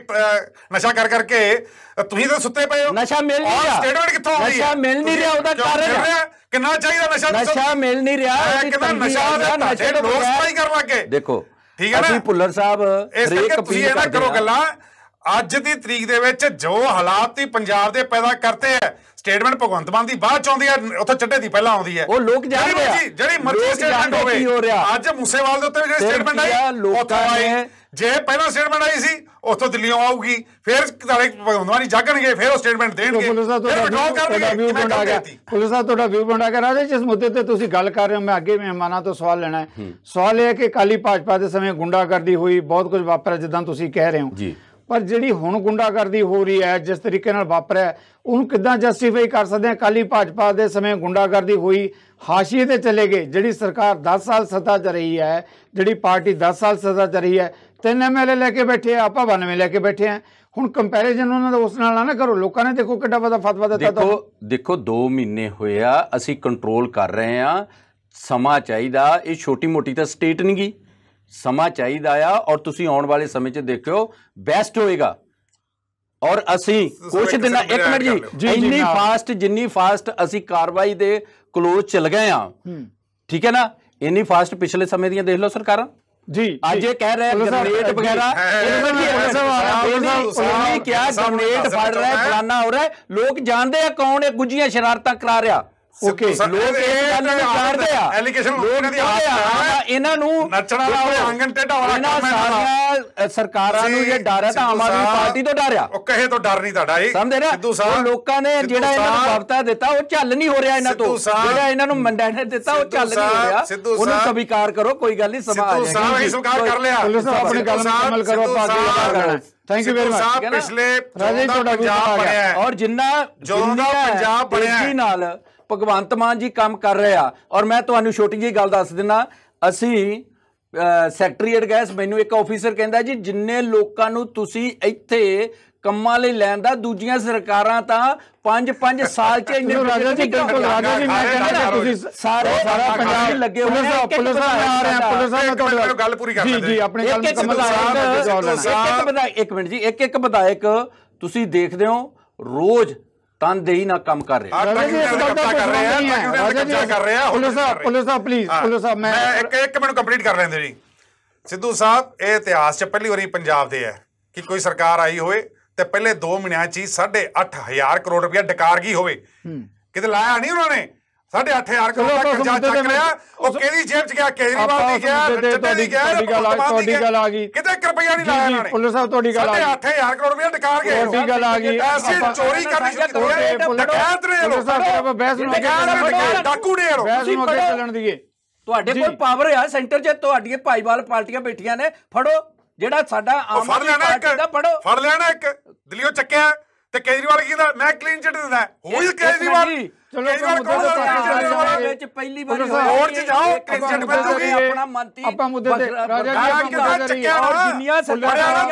ਨਸ਼ਾ ਕਰ ਕਰਕੇ, ਤੁਸੀਂ ਤਾਂ ਸੁੱਤੇ ਪਏ ਹੋ। ਨਸ਼ਾ ਮਿਲ ਨਹੀਂ ਰਿਹਾ, ਸਟੇਟਮੈਂਟ ਕਿੱਥੋਂ ਆ ਰਹੀ ਹੈ? ਨਸ਼ਾ ਮਿਲ ਨਹੀਂ ਰਿਹਾ, ਉਹਦਾ ਕਾਰਨ ਕਿੰਨਾ ਚਾਹੀਦਾ ਨਸ਼ਾ? ਨਸ਼ਾ ਮਿਲ ਨਹੀਂ ਰਿਹਾ, ਕਿੰਨਾ ਨਸ਼ਾ ਲੋਕ ਸਪਲਾਈ ਕਰਨ ਲੱਗੇ। ਦੇਖੋ ਠੀਕ ਹੈ ਨਾ, ਅਸੀਂ ਭੁੱਲਰ ਸਾਹਿਬ ਇਸ ਕਰਕੇ ਤੁਸੀਂ ਇਹ ਨਾ ਕਰੋ ਗੱਲਾਂ। ਅੱਜ ਦੀ ਤਰੀਕ ਦੇ ਵਿੱਚ ਜੋ ਹਾਲਾਤ ਹੀ ਪੰਜਾਬ ਦੇ ਪੈਦਾ ਕਰਤੇ ਹੈ, ਸਟੇਟਮੈਂਟ ਭਗਵੰਤ ਮਾਨ ਦੀ ਬਾਅਦ ਚ ਆਉਂਦੀ ਹੈ, ਉੱਥੇ ਚੱਡੇ ਦੀ ਪਹਿਲਾਂ ਆਉਂਦੀ ਹੈ। ਉਹ ਲੋਕ ਜਾਣਦੇ ਆ ਜਿਹੜੀ ਮਰਜ਼ੀ ਸਟੇਟਮੈਂਟ ਹੋਵੇ। ਅੱਜ ਮੂਸੇਵਾਲ ਦੇ ਉੱਤੇ ਜਿਹੜੀ ਸਟੇਟਮੈਂਟ ਆਈ ਉੱਥੋਂ ਆਈ, ਜੇ ਪਹਿਲਾਂ ਸਟੇਟਮੈਂਟ ਆਈ ਸੀ ਉੱਥੋਂ ਦਿੱਲੀੋਂ ਆਊਗੀ, ਫਿਰ ਤੁਹਾਡੇ ਭਗਵੰਤ ਮਾਨ ਜਾਗਣਗੇ, ਫਿਰ ਉਹ ਸਟੇਟਮੈਂਟ ਦੇਣਗੇ। ਪੁਲਿਸ ਸਾਹਿਬ ਤੁਹਾਡਾ ਵਿਊ ਪੁਆਇੰਟ ਆ ਗਿਆ। ਰਾਜੇ ਜਿਸ ਮੁੱਦੇ ਤੇ ਤੁਸੀਂ ਗੱਲ ਕਰ ਰਹੇ ਹੋ, ਮੈਂ ਅੱਗੇ ਮਹਿਮਾਨਾਂ ਤੋਂ ਸਵਾਲ ਲੈਣਾ ਹੈ। ਸਵਾਲ ਇਹ ਹੈ ਕਿ ਅਕਾਲੀ ਭਾਜਪਾ ਦੇ ਸਮੇਂ ਗੁੰਡਾਗਰਦੀ ਹੋਈ, ਬਹੁਤ ਕੁਝ ਵਾਪਰਿਆ ਜਿੱਦਾਂ ਤੁਸੀਂ ਕਹਿ ਰਹੇ ਹੋ, ਪਰ ਜਿਹੜੀ ਹੁਣ ਗੁੰਡਾਗਰਦੀ ਹੋ ਰਹੀ ਹੈ, ਜਿਸ ਤਰੀਕੇ ਨਾਲ ਵਾਪਰਿਆ, ਉਹਨੂੰ ਕਿੱਦਾਂ ਜਸਟੀਫਾਈ ਕਰ ਸਕਦੇ ਆ? ਅਕਾਲੀ ਭਾਜਪਾ ਦੇ ਸਮੇਂ ਗੁੰਡਾਗਰਦੀ ਹੋਈ, ਹਾਸ਼ੀਏ ਤੇ ਚਲੇ ਗਏ। ਜਿਹੜੀ ਸਰਕਾਰ 10 ਸਾਲ ਸੱਤਾ 'ਚ ਰਹੀ ਹੈ, ਜਿਹੜੀ ਪਾਰਟੀ 10 ਸਾਲ ਸੱਤਾ 'ਚ ਰਹੀ ਹੈ, 3 MLA ਲੈ ਕੇ ਬੈਠੇ ਆ, ਆਪਾਂ 92 ਲੈ ਕੇ ਬੈਠੇ ਆ। ਹੁਣ ਕੰਪੈਰੀਜ਼ਨ ਉਹਨਾਂ ਦਾ ਉਸ ਨਾਲ ਨਾ ਕਰੋ। ਲੋਕਾਂ ਨੇ ਦੇਖੋ ਕਿੱਡਾ ਵੱਡਾ ਫਤਵਾ ਦਿੱਤਾ। ਦੇਖੋ 2 ਮਹੀਨੇ ਹੋਏ ਆ, ਅਸੀਂ ਕੰਟਰੋਲ ਕਰ ਰਹੇ ਆ। ਸਮਾਂ ਚਾਹੀਦਾ, ਇਹ ਛੋਟੀ ਮੋਟੀ ਤਾਂ ਸਟੇਟ ਨਹੀਂ ਗਈ, ਸਮਾਂ ਚਾਹੀਦਾ ਆ। ਔਰ ਤੁਸੀਂ ਆਉਣ ਵਾਲੇ ਸਮੇਂ 'ਚ ਦੇਖਿਓ ਬੈਸਟ ਹੋਏਗਾ। ਔਰ ਅਸੀਂ ਕੁਛ ਦਿਨਾਂ, 1 ਮਿੰਟ ਜੀ, ਜਿੰਨੀ ਫਾਸਟ ਅਸੀਂ ਕਾਰਵਾਈ ਦੇ ਕਲੋਜ਼ ਚਲ ਗਏ ਆ, ਠੀਕ ਹੈ ਨਾ, ਇੰਨੀ ਫਾਸਟ ਪਿਛਲੇ ਸਮੇਂ ਦੀਆਂ ਦੇਖ ਲਓ ਸਰਕਾਰਾਂ ਜੀ। ਅੱਜ ਇਹ ਕਹਿ ਰਹੇ ਗ੍ਰੇਨੇਡ ਵਗੈਰਾ, ਕਿਆ ਗ੍ਰੇਨੇਡ ਫੜ ਰਿਹਾ, ਫਲਾਨਾ ਹੋ ਰਿਹਾ। ਲੋਕ ਜਾਣਦੇ ਆ ਕੌਣ ਇਹ ਗੁੱਜੀਆਂ ਸ਼ਰਾਰਤਾਂ ਕਰਾ ਰਿਹਾ। ਲੋਕ ਇਸ ਗੱਲ ਨੂੰ ਜਾਣਦੇ ਆ, ਇਹਨਾਂ ਨੂੰ ਨੱਚਣਾ ਇਹਨਾਂ ਸਾਰੀਆਂ ਸਰਕਾਰਾਂ ਨੂੰ ਜੇ ਡਰ ਹੈ ਤਾਂ ਆਮ ਆਦਮੀ ਪਾਰਟੀ ਤੋਂ ਡਰ ਆ। ਉਹ ਕਹੇ ਤੋਂ ਡਰ ਨਹੀਂ ਤੁਹਾਡਾ, ਇਹ ਸਮਝਦੇ ਨਾ। ਉਹ ਲੋਕਾਂ ਨੇ ਜਿਹੜਾ ਇਹਨਾਂ ਨੂੰ ਵਫਤਾ ਦਿੱਤਾ ਉਹ ਝੱਲ ਨਹੀਂ ਹੋ ਰਿਹਾ ਇਹਨਾਂ ਤੋਂ, ਜਿਹੜਾ ਇਹਨਾਂ ਨੂੰ ਮੰਡੇਟ ਦਿੱਤਾ ਉਹ ਝੱਲ ਨਹੀਂ ਹੋ ਰਿਹਾ। ਉਹਨੂੰ ਸਵੀਕਾਰ ਕਰੋ, ਕੋਈ ਗੱਲ ਨਹੀਂ, ਸਮਾਂ ਆ ਜਾਏਗਾ। ਸਵੀਕਾਰ ਕਰ ਲਿਆ। ਆਪਣੀ ਗੱਲ ਮੁਕੰਮਲ ਕਰੋ, ਆਪਾਂ ਅੱਗੇ ਥੈਂਕ ਯੂ ਵੈਰੀ ਮਚ। ਪਿਛਲੇ ਪੰਜਾਬ ਬਣਿਆ ਔਰ ਜਿੰਨਾ ਪੰਜਾਬ ਬਣਿਆ ਨਾਲ ਭਗਵੰਤ ਮਾਨ ਜੀ ਕੰਮ ਕਰ ਰਹੇ ਆ। ਔਰ ਮੈਂ ਤੁਹਾਨੂੰ ਛੋਟੀ ਜਿਹੀ ਗੱਲ ਦੱਸ ਦਿੰਦਾ, ਅਸੀਂ ਸੈਕਟਰੀਏਟ ਗਏ, ਮੈਨੂੰ ਇੱਕ ਆਫੀਸਰ ਕਹਿੰਦਾ ਜੀ ਜਿੰਨੇ ਲੋਕਾਂ ਨੂੰ ਤੁਸੀਂ ਇੱਥੇ ਕੰਮਾਂ ਲਈ ਲੈਂਦਾ, ਦੂਜੀਆਂ ਸਰਕਾਰਾਂ ਤਾਂ 5-5 ਸਾਲ ਚ ਇੰਨੇ ਰਾਜਾ ਜੀ ਬਿਲਕੁਲ। ਰਾਜਾ ਜੀ ਮੈਂ ਕਹਿੰਦਾ ਤੁਸੀਂ ਸਾਰਾ ਪੰਜਾਬ ਲੱਗੇ ਹੋਏ ਨੇ। ਪੁਲਿਸ ਆ ਰਹੇ ਆ, ਪੁਲਿਸ ਆ ਤੁਹਾਡੀ ਗੱਲ ਪੂਰੀ ਕਰ ਜੀ ਜੀ ਆਪਣੀ ਗੱਲ ਮੁਕੰਮਲ ਸਾਹਿਬ। ਇੱਕ ਮਿੰਟ ਜੀ, ਇੱਕ ਵਿਧਾਇਕ ਤੁਸੀਂ ਦੇਖਦੇ ਹੋ ਰੋਜ਼ ਤਨਦੇਹੀ ਨਾਲ ਕੰਮ ਕਰ ਰਹੇ। ਪੁਲਿਸ ਸਾਹਿਬ ਪਲੀਜ਼, ਪੁਲਿਸ ਸਾਹਿਬ ਮੈਂ ਇੱਕ ਮਿੰਟ ਕੰਪਲੀਟ ਕਰ ਲੈਂਦੇ ਜੀ। ਸਿੱਧੂ ਸਾਹਿਬ, ਇਹ ਇਤਿਹਾਸ 'ਚ ਪਹਿਲੀ ਵਾਰੀ ਪੰਜਾਬ ਦੇ ਹੈ ਕਿ ਕੋਈ ਸਰਕਾਰ ਆਈ ਹੋਵੇ ਤੇ ਪਹਿਲੇ 2 ਮਹੀਨਿਆਂ 'ਚ ਹੀ 8,500 ਕਰੋੜ ਰੁਪਇਆ ਡਕਾਰਗੀ ਹੋਵੇ। ਕਿਤੇ ਲਾਇਆ ਨਹੀਂ ਉਹਨਾਂ ਨੇ। 8,500 ਕਰੋੜ ਦਾ ਕਰਜ਼ਾ ਚੱਕ ਲਿਆ। ਉਹ ਕਿਹਦੀ ਜੇਬ 'ਚ ਗਿਆ? ਕੇਜਰੀਵਾਲ ਦੀ ਗਿਆ, ਚੱਡੇ ਦੀ ਗਿਆ, ਤੁਹਾਡੀ ਗੱਲ ਆ ਗਈ। ਕਿਤੇ 1 ਰੁਪਇਆ ਨਹੀਂ ਲਾਇਆ ਉਹਨਾਂ ਨੇ। ਪੁਲਿਸ ਸਾਹਿਬ ਤੁਹਾਡੀ ਗੱਲ ਆ ਗਈ। 8,500 ਕਰੋੜ ਰੁਪਇਆ ਡਕਾਰ ਗਏ। ਤੁਹਾਡੀ ਗੱਲ ਆ ਗਈ। ਅਸੀਂ ਚੋਰੀ ਕਰਨੀ ਸ਼ੁਰੂ ਹੋ ਗਏ। ਡਕੈਤ ਨੇ ਲੋਕ, ਬਹਿਸ ਨੂੰ ਡਾਕੂ ਨੇ ਲੋਕ। ਬਹਿਸ ਨੂੰ ਅੱਗੇ ਚੱਲਣ ਦੀਏ। ਤੁਹਾਡੇ ਕੋਲ ਪਾਵਰ ਆ ਸੈਂਟਰ 'ਚ, ਤੁਹਾਡੀਆਂ ਭਾਈਵਾਲ ਪਾਰਟੀਆਂ ਬੈਠੀਆਂ ਨੇ, ਫੜੋ ਜਿਹੜਾ ਸਾਡਾ ਆਮ ਆਦਮੀ ਪਾਰਟੀ ਦਾ, ਫੜੋ। ਫੜ ਲੈਣਾ। ਇੱਕ ਦਿੱਲੀੋਂ ਚੱਕਿਆ ਤੇ ਕੇਜਰੀਵਾਲ ਕੀ ਕਹਿੰਦਾ ਮੈਂ ਕਲੀਨ ਚਿੱਟ ਦਿੰਦਾ। ਹੋਈ ਕੇਜਰੀਵਾਲ। ਚਲੋ ਵਿੱਚ ਪਹਿਲੀ ਵਾਰੀ ਕੋਰਟ 'ਚ ਜਾਓ, ਕਲੀਨ ਚਿੱਟ ਮਿਲੂਗੀ। ਆਪਣਾ ਮੰਤਰੀ ਆਪਾਂ ਮੁੱਦੇ ਤੇ ਰਾਜਾ ਜੀ ਦੁਨੀਆ ਸਰਕਾਰਾਂ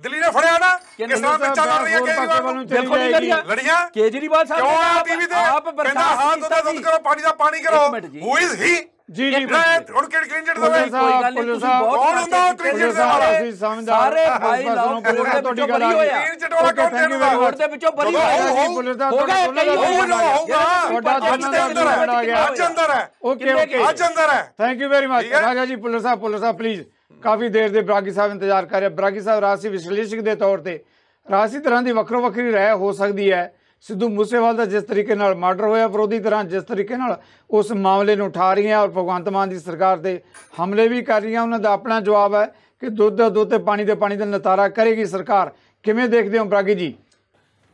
ਦਿੱਲੀ ਨੇ ਫੜਿਆ ਨਾ ਕਿਸ ਤਰ੍ਹਾਂ ਪਿੱਛਾ ਲੜ ਰਹੀ ਹੈ ਕੇਜਰੀਵਾਲ ਨੂੰ। ਦੇਖੋ ਨਹੀਂ ਲੜੀਆਂ ਕੇਜਰੀਵਾਲ ਸਾਹਿਬ ਕਿਉਂ ਆ ਟੀਵੀ ਤੇ ਕਹਿੰਦਾ ਹਾਂ ਦੁੱਧ ਕਰੋ, ਪਾਣੀ ਦਾ ਪਾਣੀ ਕਰੋ। ਹੂ ਇਜ਼ ਹੀ ਜੀ ਜੀ ਹੁਣ ਕਿਹੜੀ ਕਲੀਨ ਚਿੱਟ ਦੇਵੇ? ਕੋਈ ਗੱਲ ਨਹੀਂ, ਤੁਸੀਂ ਬਹੁਤ ਹੁੰਦਾ ਉਹ ਕਲੀਨ ਚਿੱਟ ਦੇ ਵਾਲਾ। ਸਾਰੇ ਭਾਈ ਲਾਓ ਤੁਹਾਡੀ ਗੱਲ ਆ। ਕਲੀਨ ਚਿੱਟ ਵਾਲਾ ਕੌਣ ਦੇਣਦਾ? ਕੋਰਟ ਦੇ ਵਿੱਚੋਂ ਬਰੀ ਹੋਗਾ ਅੱਜ ਅੰਦਰ ਹੈ। ਓਕੇ ਅੱਜ ਅੰਦਰ ਹੈ। ਥੈਂਕ ਯੂ ਵੈਰੀ ਮਚ ਰਾਜਾ ਜੀ। Police Sahib please. ਕਾਫੀ ਦੇਰ ਦੇ ਬਰਾਗੀ ਸਾਹਿਬ ਇੰਤਜ਼ਾਰ ਕਰ ਰਹੇ। ਬਰਾਗੀ ਸਾਹਿਬ, ਰਾਜਸੀ ਵਿਸ਼ਲੇਸ਼ਕ ਦੇ ਤੌਰ ਤੇ ਰਾਜਸੀ ਤਰ੍ਹਾਂ ਦੀ ਵੱਖਰੋ ਵੱਖਰੀ ਰਾਏ ਹੋ ਸਕਦੀ ਹੈ। ਸਿੱਧੂ ਮੂਸੇਵਾਲ ਦਾ ਜਿਸ ਤਰੀਕੇ ਨਾਲ ਮਰਡਰ ਹੋਇਆ, ਵਿਰੋਧੀ ਤਰ੍ਹਾਂ ਜਿਸ ਤਰੀਕੇ ਨਾਲ ਉਸ ਮਾਮਲੇ ਨੂੰ ਉਠਾ ਰਹੀਆਂ ਔਰ ਭਗਵੰਤ ਮਾਨ ਦੀ ਸਰਕਾਰ ਤੇ ਹਮਲੇ ਵੀ ਕਰ ਰਹੀਆਂ। ਉਹਨਾਂ ਦਾ ਆਪਣਾ ਜਵਾਬ ਹੈ ਕਿ ਦੁੱਧ ਤੇ ਪਾਣੀ ਦਾ ਨਿਤਾਰਾ ਕਰੇਗੀ ਸਰਕਾਰ। ਕਿਵੇਂ ਦੇਖਦੇ ਹੋ ਬਰਾਗੀ ਜੀ?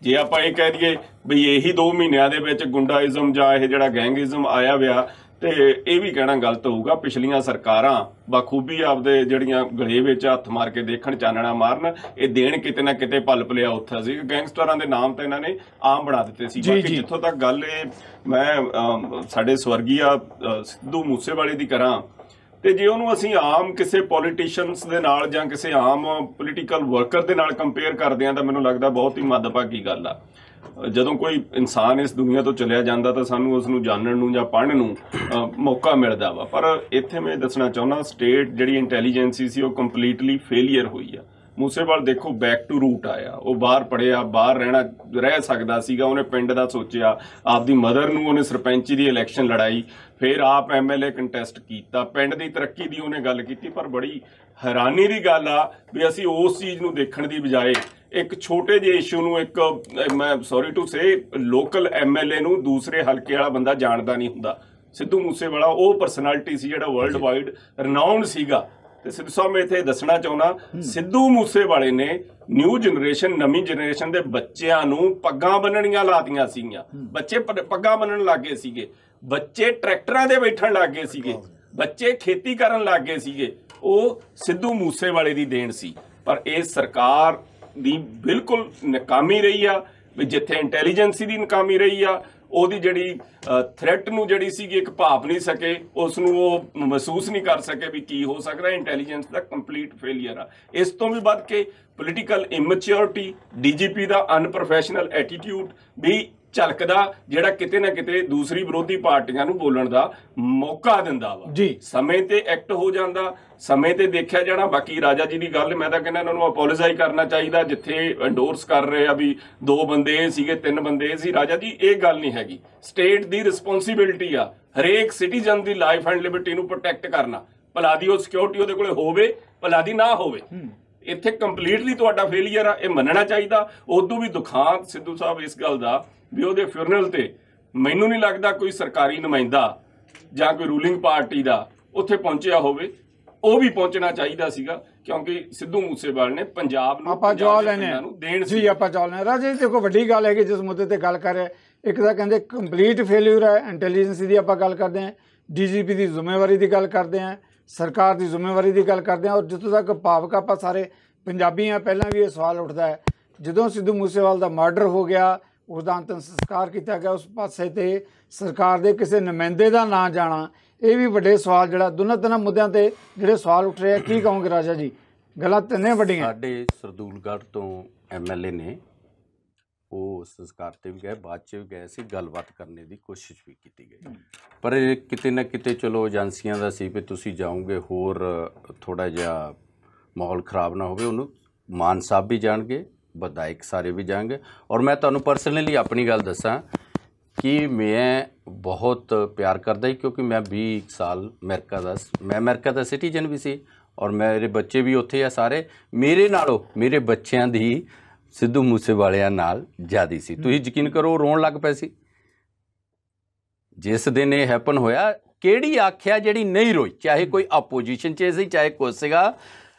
ਜੇ ਆਪਾਂ ਇਹ ਕਹਿ ਦਈਏ ਵੀ ਇਹੀ 2 ਮਹੀਨਿਆਂ ਦੇ ਵਿੱਚ ਗੁੰਡਾਇਜ਼ਮ ਜਾਂ ਇਹ ਜਿਹੜਾ ਗੈਂਗਇਜ਼ਮ ਆਇਆ ਵਿਆ, ਤੇ ਇਹ ਵੀ ਕਹਿਣਾ ਗਲਤ ਹੋਊਗਾ। ਪਿਛਲੀਆਂ ਸਰਕਾਰਾਂ ਬਖੂਬੀ ਆਪਦੇ ਜਿਹੜੀਆਂ ਗਲੇ ਵਿੱਚ ਹੱਥ ਮਾਰ ਕੇ ਦੇਖਣ, ਚਾਨਣਾ ਮਾਰਨ, ਇਹ ਦੇਣ ਕਿਤੇ ਨਾ ਕਿਤੇ ਪਲ ਪਲਿਆ ਉੱਥਾ ਸੀ। ਗੈਂਗਸਟਰਾਂ ਦੇ ਨਾਮ ਤਾਂ ਇਹਨਾਂ ਨੇ ਆਮ ਬਣਾ ਦਿੱਤੇ ਸੀ। ਬਾਕੀ ਜਿੱਥੋਂ ਤੱਕ ਗੱਲ ਇਹ ਮੈਂ ਸਾਡੇ ਸਵਰਗੀਆ ਸਿੱਧੂ ਮੂਸੇਵਾਲੇ ਦੀ ਕਰਾਂ, ਤੇ ਜੇ ਉਹਨੂੰ ਅਸੀਂ ਆਮ ਕਿਸੇ ਪੋਲੀਟੀਸ਼ੀਅਨਸ ਦੇ ਨਾਲ ਜਾਂ ਕਿਸੇ ਆਮ ਪੋਲੀਟੀਕਲ ਵਰਕਰ ਦੇ ਨਾਲ ਕੰਪੇਅਰ ਕਰਦੇ ਹਾਂ ਤਾਂ ਮੈਨੂੰ ਲੱਗਦਾ ਬਹੁਤ ਹੀ ਮੰਦਭਾਗੀ ਗੱਲ ਆ। ਜਦੋਂ ਕੋਈ ਇਨਸਾਨ ਇਸ ਦੁਨੀਆ ਤੋਂ ਚਲਿਆ ਜਾਂਦਾ ਤਾਂ ਸਾਨੂੰ ਉਸ ਨੂੰ ਜਾਣਨ ਨੂੰ ਜਾਂ ਪੜ੍ਹਨ ਨੂੰ ਮੌਕਾ ਮਿਲਦਾ ਵਾ। ਪਰ ਇੱਥੇ ਮੈਂ ਦੱਸਣਾ ਚਾਹੁੰਦਾ, ਸਟੇਟ ਜਿਹੜੀ ਇੰਟੈਲੀਜੈਂਸੀ ਸੀ ਉਹ ਕੰਪਲੀਟਲੀ ਫੇਲੀਅਰ ਹੋਈ ਆ। ਮੂਸੇਵਾਲ ਦੇਖੋ ਬੈਕ ਟੂ ਰੂਟ ਆਇਆ, ਉਹ ਬਾਹਰ ਪੜਿਆ, ਬਾਹਰ ਰਹਿ ਸਕਦਾ ਸੀਗਾ, ਉਹਨੇ ਪਿੰਡ ਦਾ ਸੋਚਿਆ, ਆਪਦੀ ਮਦਰ ਨੂੰ ਉਹਨੇ ਸਰਪੰਚੀ ਦੀ ਇਲੈਕਸ਼ਨ ਲੜਾਈ, ਫਿਰ ਆਪ MLA ਕੰਟੈਸਟ ਕੀਤਾ, ਪਿੰਡ ਦੀ ਤਰੱਕੀ ਦੀ ਉਹਨੇ ਗੱਲ ਕੀਤੀ। ਪਰ ਬੜੀ ਹੈਰਾਨੀ ਦੀ ਗੱਲ ਆ ਵੀ ਅਸੀਂ ਉਸ ਚੀਜ਼ ਨੂੰ ਦੇਖਣ ਦੀ ਬਜਾਏ ਇੱਕ ਛੋਟੇ ਜਿਹੇ ਇਸ਼ੂ ਨੂੰ, ਇੱਕ ਮੈਂ sorry to say local MLA ਨੂੰ ਦੂਸਰੇ ਹਲਕੇ ਵਾਲਾ ਬੰਦਾ ਜਾਣਦਾ ਨਹੀਂ ਹੁੰਦਾ। ਸਿੱਧੂ ਮੂਸੇਵਾਲਾ ਉਹ ਪਰਸਨੈਲਿਟੀ ਸੀ ਜਿਹੜਾ ਵਰਲਡ ਵਾਈਡ ਰਿਨਾਊਂਡ ਸੀਗਾ। ਤੇ ਸਿੱਧੂ ਸਾਹਿਬ ਮੈਂ ਇੱਥੇ ਦੱਸਣਾ ਚਾਹੁੰਦਾ, ਸਿੱਧੂ ਮੂਸੇਵਾਲੇ ਨੇ ਨਿਊ ਜਨਰੇਸ਼ਨ, ਨਵੀਂ ਜਨਰੇਸ਼ਨ ਦੇ ਬੱਚਿਆਂ ਨੂੰ ਪੱਗਾਂ ਬੰਨਣੀਆਂ ਲਾਤੀਆਂ ਸੀਗੀਆਂ। ਬੱਚੇ ਪੱਗਾਂ ਬੰਨਣ ਲੱਗ ਗਏ ਸੀਗੇ, ਬੱਚੇ ਟਰੈਕਟਰਾਂ ਦੇ ਬੈਠਣ ਲੱਗ ਗਏ ਸੀਗੇ, ਬੱਚੇ ਖੇਤੀ ਕਰਨ ਲੱਗ ਗਏ ਸੀਗੇ। ਉਹ ਸਿੱਧੂ ਮੂਸੇਵਾਲੇ ਦੀ ਦੇਣ ਸੀ। ਪਰ ਇਹ ਸਰਕਾਰ ਦੀ ਬਿਲਕੁਲ ਨਾਕਾਮੀ ਰਹੀ ਆ, ਵੀ ਜਿੱਥੇ ਇੰਟੈਲੀਜੈਂਸੀ ਦੀ ਨਾਕਾਮੀ ਰਹੀ ਆ, ਉਹਦੀ ਜਿਹੜੀ ਥ੍ਰੈਟ ਨੂੰ ਜਿਹੜੀ ਸੀਗੀ ਇੱਕ ਭਾਪ ਨਹੀਂ ਸਕੇ, ਉਸ ਨੂੰ ਉਹ ਮਹਿਸੂਸ ਨਹੀਂ ਕਰ ਸਕੇ ਵੀ ਕੀ ਹੋ ਸਕਦਾ। ਇੰਟੈਲੀਜੈਂਸ ਦਾ ਕੰਪਲੀਟ ਫੇਲੀਅਰ ਆ। ਇਸ ਤੋਂ ਵੀ ਵੱਧ ਕੇ ਪੋਲੀਟੀਕਲ ਇਮੈਚਿਓਰਿਟੀ, DGP ਦਾ ਅਨਪ੍ਰੋਫੈਸ਼ਨਲ ਐਟੀਟਿਊਡ ਵੀ ਝਲਕਦਾ, ਜਿਹੜਾ ਕਿਤੇ ਨਾ ਕਿਤੇ ਦੂਸਰੀ ਵਿਰੋਧੀ ਪਾਰਟੀਆਂ ਨੂੰ ਬੋਲਣ ਦਾ ਮੌਕਾ ਦਿੰਦਾ ਵਾ। ਸਮੇਂ ਤੇ ਐਕਟ ਹੋ ਜਾਂਦਾ, ਸਮੇਂ ਤੇ ਦੇਖਿਆ ਜਾਣਾ। ਬਾਕੀ ਰਾਜਾ ਜੀ ਦੀ ਗੱਲ, ਮੈਂ ਤਾਂ ਕਹਿੰਦਾ ਇਹਨਾਂ ਨੂੰ ਅਪੋਲੋਜਾਈਜ਼ ਕਰਨਾ ਚਾਹੀਦਾ, ਜਿੱਥੇ ਐਂਡੋਰਸ ਕਰ ਰਹੇ ਆ ਵੀ 2 ਬੰਦੇ ਸੀਗੇ, 3 ਬੰਦੇ ਸੀ। ਰਾਜਾ ਜੀ ਇਹ ਗੱਲ ਨਹੀਂ ਹੈਗੀ, ਸਟੇਟ ਦੀ ਰਿਸਪੌਂਸਿਬਿਲਟੀ ਆ ਹਰੇਕ citizen the life and Liberty ਨੂੰ ਪ੍ਰੋਟੈਕਟ ਕਰਨਾ। ਭਲਾ ਦੀ ਉਹ ਸਿਕਿਉਰਿਟੀ ਉਹਦੇ ਕੋਲੇ ਹੋਵੇ, ਭਲਾ ਦੀ ਨਾ ਹੋਵੇ। ਇੱਥੇ ਕੰਪਲੀਟਲੀ ਤੁਹਾਡਾ ਫੇਲੀਅਰ ਆ, ਇਹ ਮੰਨਣਾ ਚਾਹੀਦਾ। ਉਦੋਂ ਵੀ ਦੁਖਾਂਤ ਸਿੱਧੂ ਸਾਹਿਬ ਇਸ ਗੱਲ ਦਾ ਵੀ ਉਹਦੇ ਫਿਊਨਰਲ ਤੇ ਮੈਨੂੰ ਨਹੀਂ ਲੱਗਦਾ ਕੋਈ ਸਰਕਾਰੀ ਨੁਮਾਇੰਦਾ ਜਾਂ ਕੋਈ ਰੂਲਿੰਗ ਪਾਰਟੀ ਦਾ ਉੱਥੇ ਪਹੁੰਚਿਆ ਹੋਵੇ। ਉਹ ਵੀ ਪਹੁੰਚਣਾ ਚਾਹੀਦਾ ਸੀਗਾ, ਕਿਉਂਕਿ ਸਿੱਧੂ ਮੂਸੇਵਾਲ ਨੇ ਪੰਜਾਬ ਨੂੰ ਆਪਾਂ ਜਵਾਬ ਲੈਣੇ ਦੇਣ ਜੀ। ਆਪਾਂ ਜਵਾਬ ਲੈਣੇ। ਰਾਜੇ ਦੇਖੋ ਵੱਡੀ ਗੱਲ ਹੈ ਕਿ ਜਿਸ ਮੁੱਦੇ ਤੇ ਗੱਲ ਕਰ ਰਹੇ, ਇੱਕ ਤਾਂ ਕਹਿੰਦੇ ਕੰਪਲੀਟ ਫੇਲਿਅਰ ਹੈ ਇੰਟੈਲੀਜੈਂਸ ਦੀ, ਆਪਾਂ ਗੱਲ ਕਰਦੇ ਹਾਂ, DGP ਦੀ ਜ਼ਿੰਮੇਵਾਰੀ ਦੀ ਗੱਲ ਕਰਦੇ ਹਾਂ, ਸਰਕਾਰ ਦੀ ਜ਼ਿੰਮੇਵਾਰੀ ਦੀ ਗੱਲ ਕਰਦੇ ਹਾਂ। ਔਰ ਜਿੱਥੋਂ ਤੱਕ ਭਾਵਕ ਆਪਾਂ ਸਾਰੇ ਪੰਜਾਬੀ ਹਾਂ, ਪਹਿਲਾਂ ਵੀ ਇਹ ਸਵਾਲ ਉੱਠਦਾ ਹੈ, ਜਦੋਂ ਸਿੱਧੂ ਮੂਸੇਵਾਲ ਦਾ ਮਰਡਰ ਹੋ ਗਿਆ, उसका अंतिम संस्कार किया गया, उस पासे ते सरकार के किसी नुमाइंदे का ना जाना, ये भी बड़े सवाल जो दोनों तिनों मुद्दों पर जो सवाल उठ रहे हैं। की कहोगे राजा जी, गल्लां तिन्ने वड्डियां। साडे सरदूलगढ़ तो MLA ने वो संस्कार ते भी गए, बाद च भी गए सी, गलबात करने की कोशिश भी की गई, पर किते ना किते चलो एजेंसियां दा सी भी तुसीं जाओगे, होर थोड़ा जिहा माहौल खराब ना होवे। उन्होंने मान साहब भी जाणगे, विधायक सारे भी जाएंगे। और मैं तुहानूं परसनली अपनी गल दसां कि मैं बहुत प्यार करदा ही, क्योंकि मैं 20 साल अमेरिका दा सिटीजन भी सी, और मेरे बच्चे भी उत्थे आ सारे। मेरे नालों मेरे बच्चों की सिद्धू मूसेवालिया नाल ज़्यादा सी। तुसीं यकीन करो रोण लग पे सी जिस दिन ये हैपन होया। किहड़ी आख्या जिहड़ी नहीं रोई, चाहे कोई अपोजिशन च सी चाहे कुछ सीगा,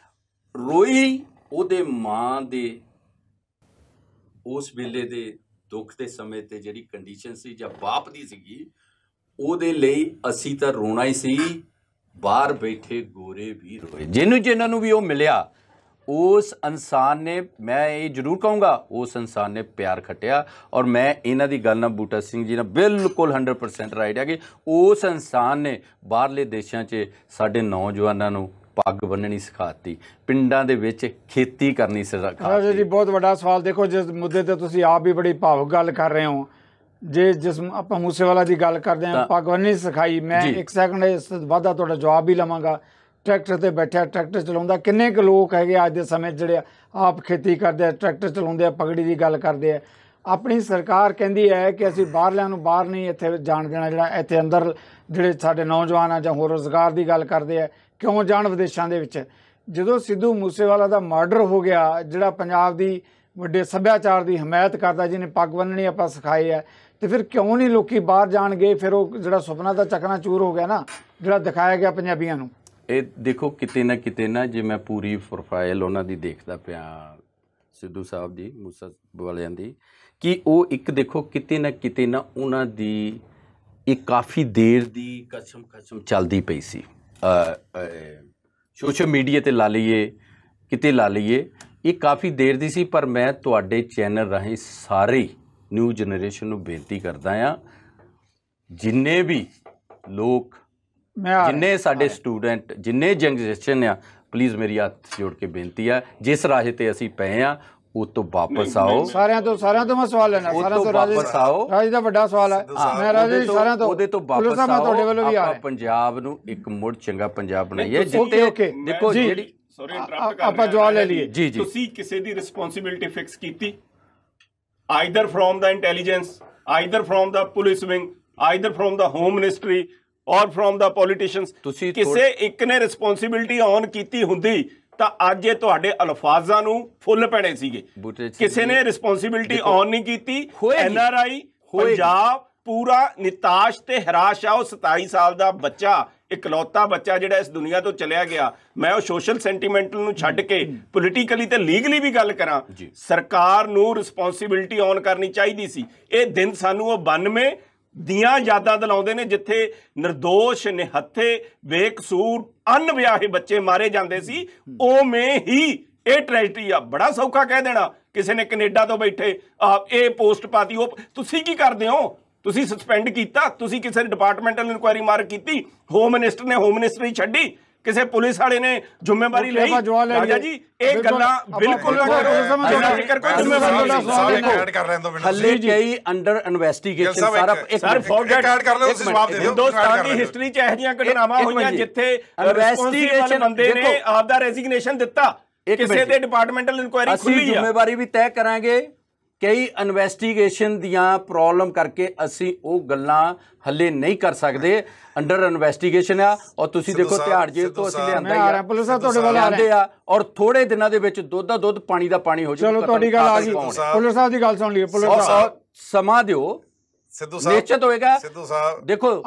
रोई उहदे मां दे उस वेले दे दुख के समय ते जिहड़ी कंडीशन सी जां बाप दी सीगी, उहदे लई असीं तां रोना ही सी। बाहर बैठे गोरे भी रोए, जिन्होंने भी वो मिलिया, उस इंसान ने, मैं ये जरूर कहूँगा, उस इंसान ने प्यार खटिया। और मैं इन्हां दी गल नाल बूटा सिंह जी नाल बिल्कुल 100% राइट है कि उस इंसान ने बाहरले देशों च साडे नौजवानों नूं पग बन्ननी सिखाती, पिंडां दे विच खेती करनी सिखाती। राजा जी बहुत बड़ा सवाल, देखो जिस मुद्दे ते तुसीं आप भी बड़ी भावुक गल कर रहे हो, जे जिस आपां मूसेवाला की गल करते हैं, पग बन्ननी सिखाई, मैं एक सैकंड इस वादा तुहाडा जवाब भी लवांगा। ट्रैक्टर ते बैठा ट्रैक्टर चलाउंदा, किन्ने क लोग है अज दे समय जिहड़े आप खेती करते ट्रैक्टर चलाउंदे, पगड़ी की गल करते हैं। अपनी सरकार कहती है कि असीं बाहरलियां नूं बाहर नहीं इत्थे जाण देना, जिहड़ा इत्थे अंदर जिहड़े साडे नौजवान आ जां होर रोज़गार की गल करते हैं, क्यों जाण विदेशों के विच। जदों सिद्धू मूसेवाला का मर्डर हो गया, जिहड़ा पंजाब की वड्डे सभ्याचार की हमायत करता, जिन्हें पग बन्ननी आपां सिखाई है, तो फिर क्यों नहीं लोग बाहर जाणगे। फिर वो जिहड़ा सुपना तो चकनाचूर हो गया ना, जिहड़ा दिखाया गया पंजाबियों नूं। ये देखो किते ना जे मैं पूरी प्रोफाइल उन्हां दी देखदा पिया सिद्धू साहब दी, मूसेवालियां दी, कि वो एक देखो किते ना उन्हां दी एक काफ़ी देर दी कसम चलदी पई सी। सोशल मीडिया ते ला लीए, किते ला लीए, ये काफ़ी देर दी सी। पर मैं तुहाडे चैनल राਹੀਂ सारे न्यू जनरेशन नूं बेनती करदा आ, जिन्ने भी लोग, जिन्ने साडे स्टूडेंट, जिन्ने जनरेशन आ, प्लीज़ मेरी हत्थ जोड़ के बेनती है, जिस राह ते असीं पए आ वो तो वापस आओ। सारिਆਂ ਤੋਂ मैं सवाल लेना, सारिਆਂ ਤੋਂ वापस आओ। राज ਦਾ ਵੱਡਾ ਸਵਾਲ ਹੈ, मैं राजे ਸਾਰਿਆਂ ਤੋਂ ਉਹਦੇ ਤੋਂ ਵਾਪਸ ਆਓ। ਆਪਾਂ ਪੰਜਾਬ ਨੂੰ ਇੱਕ ਮੁੜ ਚੰਗਾ ਪੰਜਾਬ ਬਣਾਈਏ, ਜਿੱਤੇ ਦੇਖੋ ਜਿਹੜੀ ਸੌਰੀ ਇੰਟਰਪਟ ਕਰ ਆਪਾਂ ਜਵਾਬ ਲੈ ਲਈਏ। ਜੀ ਜੀ, ਤੁਸੀਂ ਕਿਸੇ ਦੀ ਰਿਸਪੌਂਸਿਬਿਲਟੀ ਫਿਕਸ ਕੀਤੀ, either from the intelligence, either from the police wing, either from the home ministry ਔਰ ਫਰੋਮ ਦਾ ਪੋਲੀਟੀਸ਼ੀਅਨਸ, ਤੁਸੀਂ ਕਿਸੇ ਇੱਕ ਨੇ ਰਿਸਪੌਂਸਿਬਿਲਟੀ ਔਨ ਕੀਤੀ ਹੁੰਦੀ ਤਾਂ ਅੱਜ ਇਹ ਤੁਹਾਡੇ ਅਲਫਾਜ਼ਾਂ ਨੂੰ ਫੁੱਲ ਪੈਣੇ ਸੀਗੇ। ਕਿਸੇ ਨੇ ਰਿਸਪੌਂਸਿਬਿਲਟੀ ਔਨ ਨਹੀਂ ਕੀਤੀ। NRI ਪੰਜਾਬ ਪੂਰਾ ਨਿਤਾਸ਼ ਤੇ ਹਰਾਸ਼ ਆ। ਉਹ 27 ਸਾਲ ਦਾ ਬੱਚਾ, ਇਕਲੌਤਾ ਬੱਚਾ ਜਿਹੜਾ ਇਸ ਦੁਨੀਆ ਤੋਂ ਚਲਿਆ ਗਿਆ। ਮੈਂ ਉਹ ਸੋਸ਼ਲ ਸੈਂਟੀਮੈਂਟਲ ਨੂੰ ਛੱਡ ਕੇ ਪੋਲੀਟੀਕਲੀ ਤੇ ਲੀਗਲੀ ਵੀ ਗੱਲ ਕਰਾਂ, ਸਰਕਾਰ ਨੂੰ ਰਿਸਪੌਂਸਿਬਿਲਟੀ ਔਨ ਕਰਨੀ ਚਾਹੀਦੀ ਸੀ। ਇਹ ਦਿਨ ਸਾਨੂੰ ਉਹ 92 ਦੀਆਂ ਯਾਦਾਂ ਦਿਲਾਉਂਦੇ ਨੇ ਜਿੱਥੇ ਨਿਰਦੋਸ਼, ਨਿਹੱਥੇ, ਬੇਕਸੂਰ, ਅਣਵਿਆਹੇ ਬੱਚੇ ਮਾਰੇ ਜਾਂਦੇ ਸੀ। ਉਵੇਂ ਹੀ ਇਹ ਟ੍ਰੈਜਡੀ ਆ। ਬੜਾ ਸੌਖਾ ਕਹਿ ਦੇਣਾ ਕਿਸੇ ਨੇ ਕੈਨੇਡਾ ਤੋਂ ਬੈਠੇ ਇਹ ਪੋਸਟ ਪਾਤੀ। ਉਹ ਤੁਸੀਂ ਕੀ ਕਰਦੇ ਹੋ? ਤੁਸੀਂ ਸਸਪੈਂਡ ਕੀਤਾ? ਤੁਸੀਂ ਕਿਸੇ ਡਿਪਾਰਟਮੈਂਟਲ ਇਨਕੁਆਇਰੀ ਮਾਰ ਕੀਤੀ? ਹੋਮ ਮਿਨਿਸਟਰ ਨੇ ਹੋਮ ਮਿਨਿਸਟਰੀ ਛੱਡੀ? ਕਿਸੇ ਪੁਲਿਸ ਵਾਲੇ ਨੇ ਜ਼ਿੰਮੇਵਾਰੀ ਲਈ? ਰਾਜਾ ਜੀ ਇਹ ਗੱਲਾਂ ਬਿਲਕੁਲ ਨਾ ਕਰੋ। ਜ਼ਿਕਰ ਕੋਈ ਜ਼ਿੰਮੇਵਾਰੀ ਐਡ ਕਰ ਰਹੇ ਹੋ ਮੈਨੂੰ ਹੱਲੇ ਕਈ ਅੰਡਰ ਇਨਵੈਸਟੀਗੇਸ਼ਨ ਸਾਰਾ ਸਰ ਫੋਰਗੇਟ ਐਡ ਕਰ ਲਓ, ਤੁਸੀਂ ਜਵਾਬ ਦੇ ਦਿਓ। ਹਿੰਦੁਸਤਾਨ ਦੀ ਹਿਸਟਰੀ 'ਚ ਇਹੋ ਜਿਹੀਆਂ ਘਟਨਾਵਾਂ ਹੋਈਆਂ ਜਿੱਥੇ ਇਨਵੈਸਟੀਗੇਸ਼ਨ ਬੰਦੇ ਨੇ ਆਪਦਾ ਰੈਜ਼ਿਗਨੇਸ਼ਨ ਦਿੱਤਾ, ਕਿਸੇ ਦੇ ਡਿਪਾਰਟਮੈਂਟਲ ਇਨਕੁਆਇਰੀ ਖੁੱਲੀ ਆ। ਅਸੀਂ ਜ਼ਿੰਮੇਵਾਰੀ ਵੀ ਤੈਅ ਕਰਾਂਗੇ। ਕਈ ਇਨਵੈਸਟੀਗੇਸ਼ਨ ਦੀਆਂ ਪ੍ਰੋਬਲਮ ਕਰਕੇ ਅਸੀਂ ਉਹ ਗੱਲਾਂ ਹੱਲੇ ਨਹੀਂ ਕਰ ਸਕਦੇ। ਅੰਡਰ ਇਨਵੈਸਟੀਗੇਸ਼ਨ ਆ ਔਰ ਤੁਸੀਂ ਦੇਖੋ ਤਿਹਾੜ ਜੇਲ੍ਹ ਤੋਂ ਅਸੀਂ ਲਿਆਂਦਾ ਹੀ ਆ, ਪੁਲਿਸ ਸਾਹਿਬ ਤੁਹਾਡੇ ਵੱਲ ਆਉਂਦੇ ਆ ਔਰ ਥੋੜੇ ਦਿਨਾਂ ਦੇ ਵਿੱਚ ਦੁੱਧ ਦਾ ਦੁੱਧ ਪਾਣੀ ਦਾ ਪਾਣੀ ਹੋ ਜਾਊ। ਚਲੋ ਤੁਹਾਡੀ ਗੱਲ ਆ ਗਈ, ਪੁਲਿਸ ਸਾਹਿਬ ਦੀ ਗੱਲ ਸੁਣ ਲਈਏ। ਪੁਲਿਸ ਸਾਹਿਬ ਸਮਾਂ ਦਿਓ, ਸਿੱਧੂ ਸਾਹਿਬ ਨਿਸ਼ਚਿਤ ਹੋਏਗਾ। ਸਿੱਧੂ ਸਾਹਿਬ ਦੇਖੋ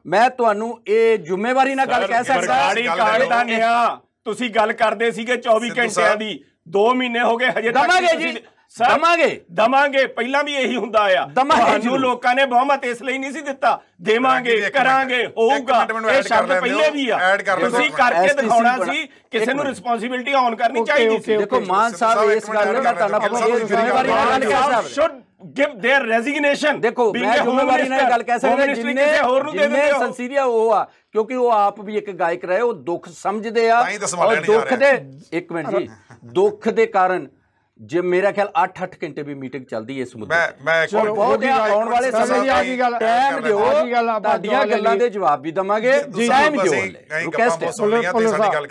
ਮੈਂ ਤੁਹਾਨੂੰ ਇਹ ਜ਼ਿੰਮੇਵਾਰੀ ਨਾਲ ਗੱਲ ਕਹਿ ਸਕਦਾ। ਤੁਸੀਂ ਗੱਲ ਕਰਦੇ ਸੀਗੇ 24 ਘੰਟਿਆਂ ਦੀ, 2 ਮਹੀਨੇ ਹੋ ਗਏ ਹਜੇ ਤੱਕ। ਦਵਾਂਗੇ ਜੀ, ਦਵਾਂਗੇ। ਪਹਿਲਾਂ ਵੀ ਇਹੀ ਹੁੰਦਾ ਆ। ਤੁਹਾਨੂੰ ਲੋਕਾਂ ਨੇ ਬਹੁਮਤ ਇਸ ਲਈ ਨਹੀਂ ਸੀ ਦਿੱਤਾ। ਦੇਵਾਂਗੇ, ਕਰਾਂਗੇ, ਹੋਊਗਾ। ਇਹ ਸ਼ਬਦ ਪਹਿਲੇ ਵੀ ਆ। ਤੁਸੀਂ ਕਰਕੇ ਦਿਖਾਉਣਾ ਸੀ। ਕਿਸੇ ਨੂੰ ਰਿਸਪੌਂਸਿਬਿਲਟੀ ਔਨ ਕਰਨੀ ਚਾਹੀਦੀ ਸੀ। ਦੇਖੋ ਮਾਨ ਸਾਹਿਬ ਇਸ ਗੱਲ ਨੂੰ ਮੈਂ ਤੁਹਾਨੂੰ ਜ਼ਿੰਮੇਵਾਰੀ ਨਾਲ ਗੱਲ ਕਹਿ ਸਕਦਾ। should give their resignation। ਦੇਖੋ ਮੈਂ ਜ਼ਿੰਮੇਵਾਰੀ ਨਾਲ ਗੱਲ ਕਹਿ ਸਕਦਾ ਜਿੰਨੇ ਸੰਸੀਰੀਆ ਉਹ ਆ, ਕਿਉਂਕਿ ਉਹ ਆਪ ਵੀ ਇੱਕ ਗਾਇਕ ਰਹੇ, ਉਹ ਦੁੱਖ ਸਮਝਦੇ ਆ ਔਰ ਦੁੱਖ ਦੇ ਇੱਕ ਮਿੰਟ ਜੀ ਦੁੱਖ ਦੇ ਕਾਰਨ ਜੇ ਮੇਰਾ ਖਿਆਲ 8-8 ਘੰਟੇ ਵੀ ਮੀਟਿੰਗ ਚੱਲਦੀ ਹੈ ਇਸ ਮੁੱਦੇ ਤੇ। ਬਹੁਤ ਆਉਣ ਵਾਲੇ ਸਮੇਂ ਦੀ ਟਾਈਮ ਦਿਓ, ਤੁਹਾਡੀਆਂ ਗੱਲਾਂ ਦੇ ਜਵਾਬ ਵੀ ਦਵਾਂਗੇ। ਟਾਈਮ ਦਿਓ।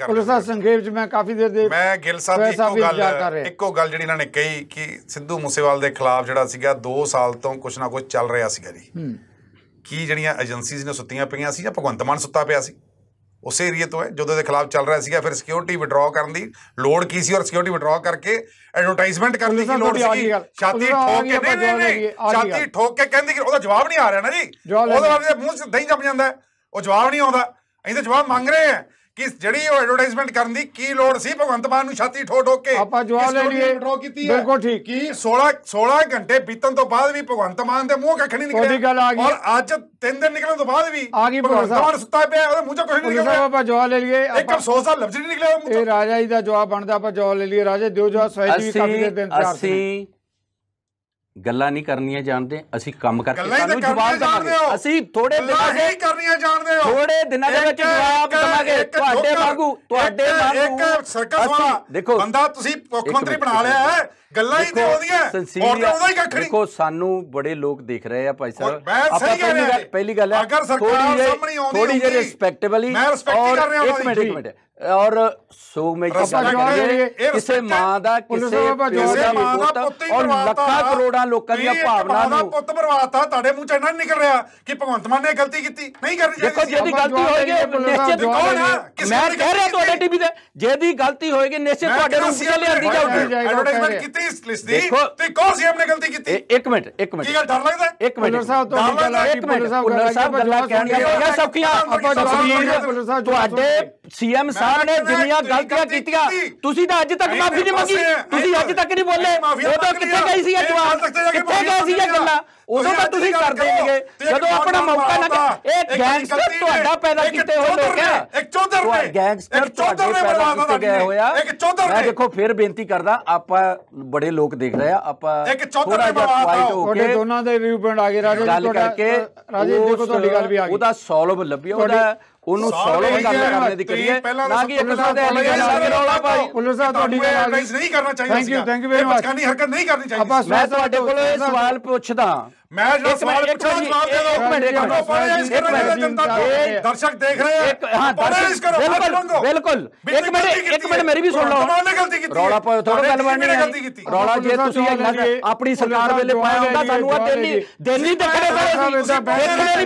ਪੁਲਿਸ ਦਾ ਸੰਖੇਪ ਚ ਮੈਂ ਕਾਫੀ ਦੇਰ ਦੇ ਮੈਂ ਗਿੱਲ ਸਾਹਿਬ ਦੀ ਇੱਕੋ ਗੱਲ ਜਿਹੜੀ ਇਹਨਾਂ ਨੇ ਕਹੀ ਕਿ ਸਿੱਧੂ ਮੂਸੇਵਾਲ ਦੇ ਖਿਲਾਫ ਜਿਹੜਾ ਸੀਗਾ 2 ਸਾਲ ਤੋਂ ਕੁਛ ਨਾ ਕੁਛ ਚੱਲ ਰਿਹਾ ਸੀਗਾ ਜੀ। ਕੀ ਜਿਹੜੀਆਂ ਏਜੰਸੀਜ਼ ਨੇ ਸੁੱਤੀਆਂ ਪਈਆਂ ਸੀ ਜਾਂ ਭਗਵੰਤ ਮਾਨ ਸੁੱਤਾ ਪਿਆ ਸੀ? ਉਸੇ ਏਰੀਏ ਤੋਂ ਹੈ ਜਦੋਂ ਦੇ ਖਿਲਾਫ ਚੱਲ ਰਿਹਾ ਸੀਗਾ। ਫਿਰ ਸਿਕਿਉਰਿਟੀ ਵਿਡਰਾਅ ਕਰਨ ਦੀ ਲੋੜ ਕੀ ਸੀ ਔਰ ਸਿਕਿਉਰਿਟੀ ਵਿਡਰਾਅ ਕਰਕੇ ਐਡਵਰਟਾਈਜ਼ਮੈਂਟ ਕਰਨ ਦੀ ਕੀ ਲੋੜ ਸੀ? ਛਾਤੀ ਠੋਕ ਕੇ ਨਹੀਂ ਛਾਤੀ ਠੋਕ ਕੇ ਕਹਿੰਦੀ ਕਿ ਉਹਦਾ ਜਵਾਬ ਨਹੀਂ ਆ ਰਿਹਾ ਨਾ ਜੀ। ਉਹਦੇ ਬਾਰੇ ਮੂੰਹ 'ਚ ਦਹੀਂ ਜੰਮ ਜਾਂਦਾ, ਉਹ ਜਵਾਬ ਨਹੀਂ ਆਉਂਦਾ। ਅਸੀਂ ਤਾਂ ਜਵਾਬ ਮੰਗ ਰਹੇ ਹਾਂ ਕਿ ਜਿਹੜੀ ਉਹ ਐਡਵਰਟਾਈਜ਼ਮੈਂਟ ਕਰਨ ਦੀ ਕੀ ਲੋੜ ਸੀ? ਭਗਵੰਤ ਮਾਨ ਨੂੰ ਛਾਤੀ ਠੋਕ ਕੇ ਆਪਾਂ ਜਵਾਬ ਲੈ ਲਈਏ। ਬਿਲਕੁਲ ਠੀਕ। ਕੀ 16 ਘੰਟੇ ਬੀਤਣ ਤੋਂ ਬਾਅਦ ਵੀ ਭਗਵੰਤ ਮਾਨ ਦੇ ਮੂੰਹ ਕੱਖ ਨਹੀਂ ਨਿਕਲਿਆ ਔਰ ਅੱਜ 3 ਦਿਨ ਨਿਕਲਣ ਤੋਂ ਬਾਅਦ ਵੀ ਭਗਵੰਤ ਮਾਨ ਸੁੱਤਾ ਪਿਆ, ਉਹਦੇ ਮੂੰਹ 'ਚੋਂ ਕੁਝ ਨਹੀਂ ਨਿਕਲਿਆ। ਆਪਾਂ ਜਵਾਬ ਲੈ ਲਈਏ। ਇੱਕ ਅਫਸੋਸ ਦਾ ਲਫ਼ਜ਼ ਨਹੀਂ ਨਿਕਲਿਆ ਮੂੰਹ 'ਚੋਂ। ਇਹ ਰਾਜਾ ਜੀ ਦਾ ਜਵਾਬ ਬਣਦਾ, ਆਪਾਂ ਜਵਾਬ ਲੈ ਲਈਏ। ਰਾਜਾ ਦਿਓ ਜਵਾਬ। ਸਵਾਈ ਕਾਫੀ ਦੇਰ ਦੇ ਇੰਤਜ਼ਾਰ ਸੀ। ਅਸੀਂ ਗੱਲਾਂ ਨਹੀਂ ਕਰਨੀਆਂ ਜਾਣਦੇ, ਅਸੀਂ ਕੰਮ ਕਰਕੇ ਤੁਹਾਨੂੰ ਜਵਾਬ ਦੇਵਾਂਗੇ। ਅਸੀਂ ਥੋੜੇ ਦਿਨਾਂ ਦੇ ਕਰਨੀਆਂ ਜਾਣਦੇ ਹੋ, ਥੋੜੇ ਦਿਨਾਂ ਦੇ ਵਿੱਚ ਜਵਾਬ ਦੇਵਾਂਗੇ। ਤੁਹਾਡੇ ਵਾਂਗੂ ਇੱਕ ਸਰਕਸ ਵਾਲਾ ਦੇਖੋ ਬੰਦਾ ਤੁਸੀਂ ਮੁੱਖ ਮੰਤਰੀ ਬਣਾ ਲਿਆ ਹੈ, ਗੱਲਾਂ ਹੀ ਤੇ ਉਹਦੀਆਂ ਹੋਰ ਤਾਂ ਉਹਦਾ ਹੀ ਕੱਖ ਨਹੀਂ। ਦੇਖੋ ਸਾਨੂੰ ਬੜੇ ਲੋਕ ਦੇਖ ਰਹੇ ਆ ਭਾਈ ਸਾਹਿਬ। ਪਹਿਲੀ ਗੱਲ ਹੈ ਥੋੜੀ ਜਿਹੀ ਰਿਸਪੈਕਟੇਬਲੀ ਔਰ ਇੱਕ ਮਿੰਟ ਔਰ ਸੋਗਮਈ ਕਿਸੇ ਮਾਂ ਦਾ ਕਿਸੇ ਪਿਓ ਦਾ ਪੁੱਤ ਔਰ ਲੱਖਾਂ ਕਰੋੜਾਂ ਲੋਕਾਂ ਦੀਆਂ ਭਾਵਨਾ ਨੂੰ ਪੁੱਤ ਬਰਬਾਦਤਾ। ਤੁਹਾਡੇ ਮੂੰਹ ਚ ਇੰਨਾ ਨਿਕਲ ਰਿਹਾ ਕਿ ਭਗਵੰਤ ਮਾਨ ਨੇ ਗਲਤੀ ਕੀਤੀ ਨਹੀਂ ਕਰਨੀ। ਦੇਖੋ ਜਿਹਦੀ ਗਲਤੀ ਹੋਏਗੀ ਨਿਸ਼ਚਿਤ ਮੈਂ ਕਹਿ ਰਿਹਾ ਤੁਹਾਡੇ ਟੀਵੀ ਤੇ ਜਿਹਦੀ ਗਲਤੀ ਹੋਏਗੀ ਨਿਸ਼ਚਿਤ ਤੁਹਾਡੇ ਰੂਪ ਚ ਲਿਆਂਦੀ ਜਾਊਗੀ। ਐਡਵਰਟਾਈਜ਼ਮੈਂਟ ਕੀਤੀ ਇਸ ਲਿਸਟ ਦੀ ਤੇ ਕੌਣ ਸੀਐਮ ਨੇ ਗਲਤੀ ਕੀਤੀ? ਇੱਕ ਮਿੰਟ ਕੀ ਗੱਲ ਡਰ ਲੱਗਦਾ? ਇੱਕ ਮਿੰਟ ਪੁਲਿਸ ਸਾਹਿਬ ਗੱਲਾਂ ਕਹਿਣੀਆਂ ਸੌਖੀਆਂ। ਤੁਹਾਡੇ ਸੀਐਮ ਸਾਹਿਬ ਨੇ ਜਿੰਨੀਆਂ ਗਲਤੀਆਂ ਕੀਤੀਆਂ ਤੁਸੀਂ ਤਾਂ ਅੱਜ ਤੱਕ ਮਾਫੀ ਨਹੀਂ ਮੰਗੀ। ਤੁਸੀਂ ਅੱਜ ਤੱਕ ਨਹੀਂ ਬੋਲੇ। ਉਦੋਂ ਕਿੱਥੇ ਗਈ ਸੀ ਇਹ ਜਵਾਬ? ਕਿੱਥੇ ਗਏ ਸੀ ਇਹ ਗੱਲਾਂ? ਉਦੋਂ ਤਾਂ ਤੁਸੀਂ ਕਰਦੇ ਨਹੀਂਗੇ ਜਦੋਂ ਆਪਣਾ ਮੌਕਾ ਨਾ। ਇਹ ਗੈਂਗਸਟਰ ਤੁਹਾਡਾ ਪੈਦਾ ਕੀਤੇ ਹੋਏ ਲੋਕ ਆ। ਇੱਕ ਚੌਧਰ ਨੇ ਗੈਂਗਸਟਰ ਤੁਹਾਡੇ ਪੈਦਾ ਕੀਤੇ ਗਏ ਹੋਇਆ। ਮੈਂ ਦੇਖੋ ਫਿਰ ਬੇਨਤੀ ਕਰਦਾ, ਆਪਾਂ ਬੜੇ ਲੋਕ ਦੇਖ ਰਹੇ ਆ, ਆਪਾਂ ਥੋੜਾ ਜਿਹਾ ਕੁਆਇਟ ਹੋ ਕੇ ਦੋਨਾਂ ਦੇ ਵਿਊ ਪੁਆਇੰਟ ਆ ਗਏ। ਰਾਜੇ ਗੱਲ ਕਰਕੇ ਰਾਜੇ ਦੇਖੋ ਤੁਹਾਡੀ ਗੱਲ ਵੀ ਆ ਗਈ। ਉਹਦਾ ਸੋਲਵ ਲੱਭਿਆ, ਉਹਨੂੰ ਸੋਲਵ ਕਰਨੇ ਦੀ ਕਰੀਏ ਨਾ ਕਿ ਇੱਕ ਸਾਥ ਰੌਲਾ ਭਾਈ। ਪੁਲਿਸ ਸਾਹਿਬ ਤੁਹਾਡੀ ਗੱਲ ਨਹੀਂ ਕਰਨਾ ਚਾਹੀਦਾ। Thank you very much. ਬਚਕਾਨੀ ਹਰਕਤ ਨਹੀਂ ਕਰਨੀ ਚਾਹੀਦੀ। ਮੈਂ ਤੁਹਾਡੇ ਕੋਲ ਇਹ ਸਵਾਲ ਪੁੱਛਦਾ मैं जो सवाल पूछा जवाब दे दो। दर्शक देख रहे हैं, बिल्कुल एक मिनट मेरी भी सुन लो। रौला थोड़ा गलबात नहीं है, रौला जे तुसी अपनी सरकार वेले पाया होंदा तानू दिल्ली देखने पैणे पर मेरी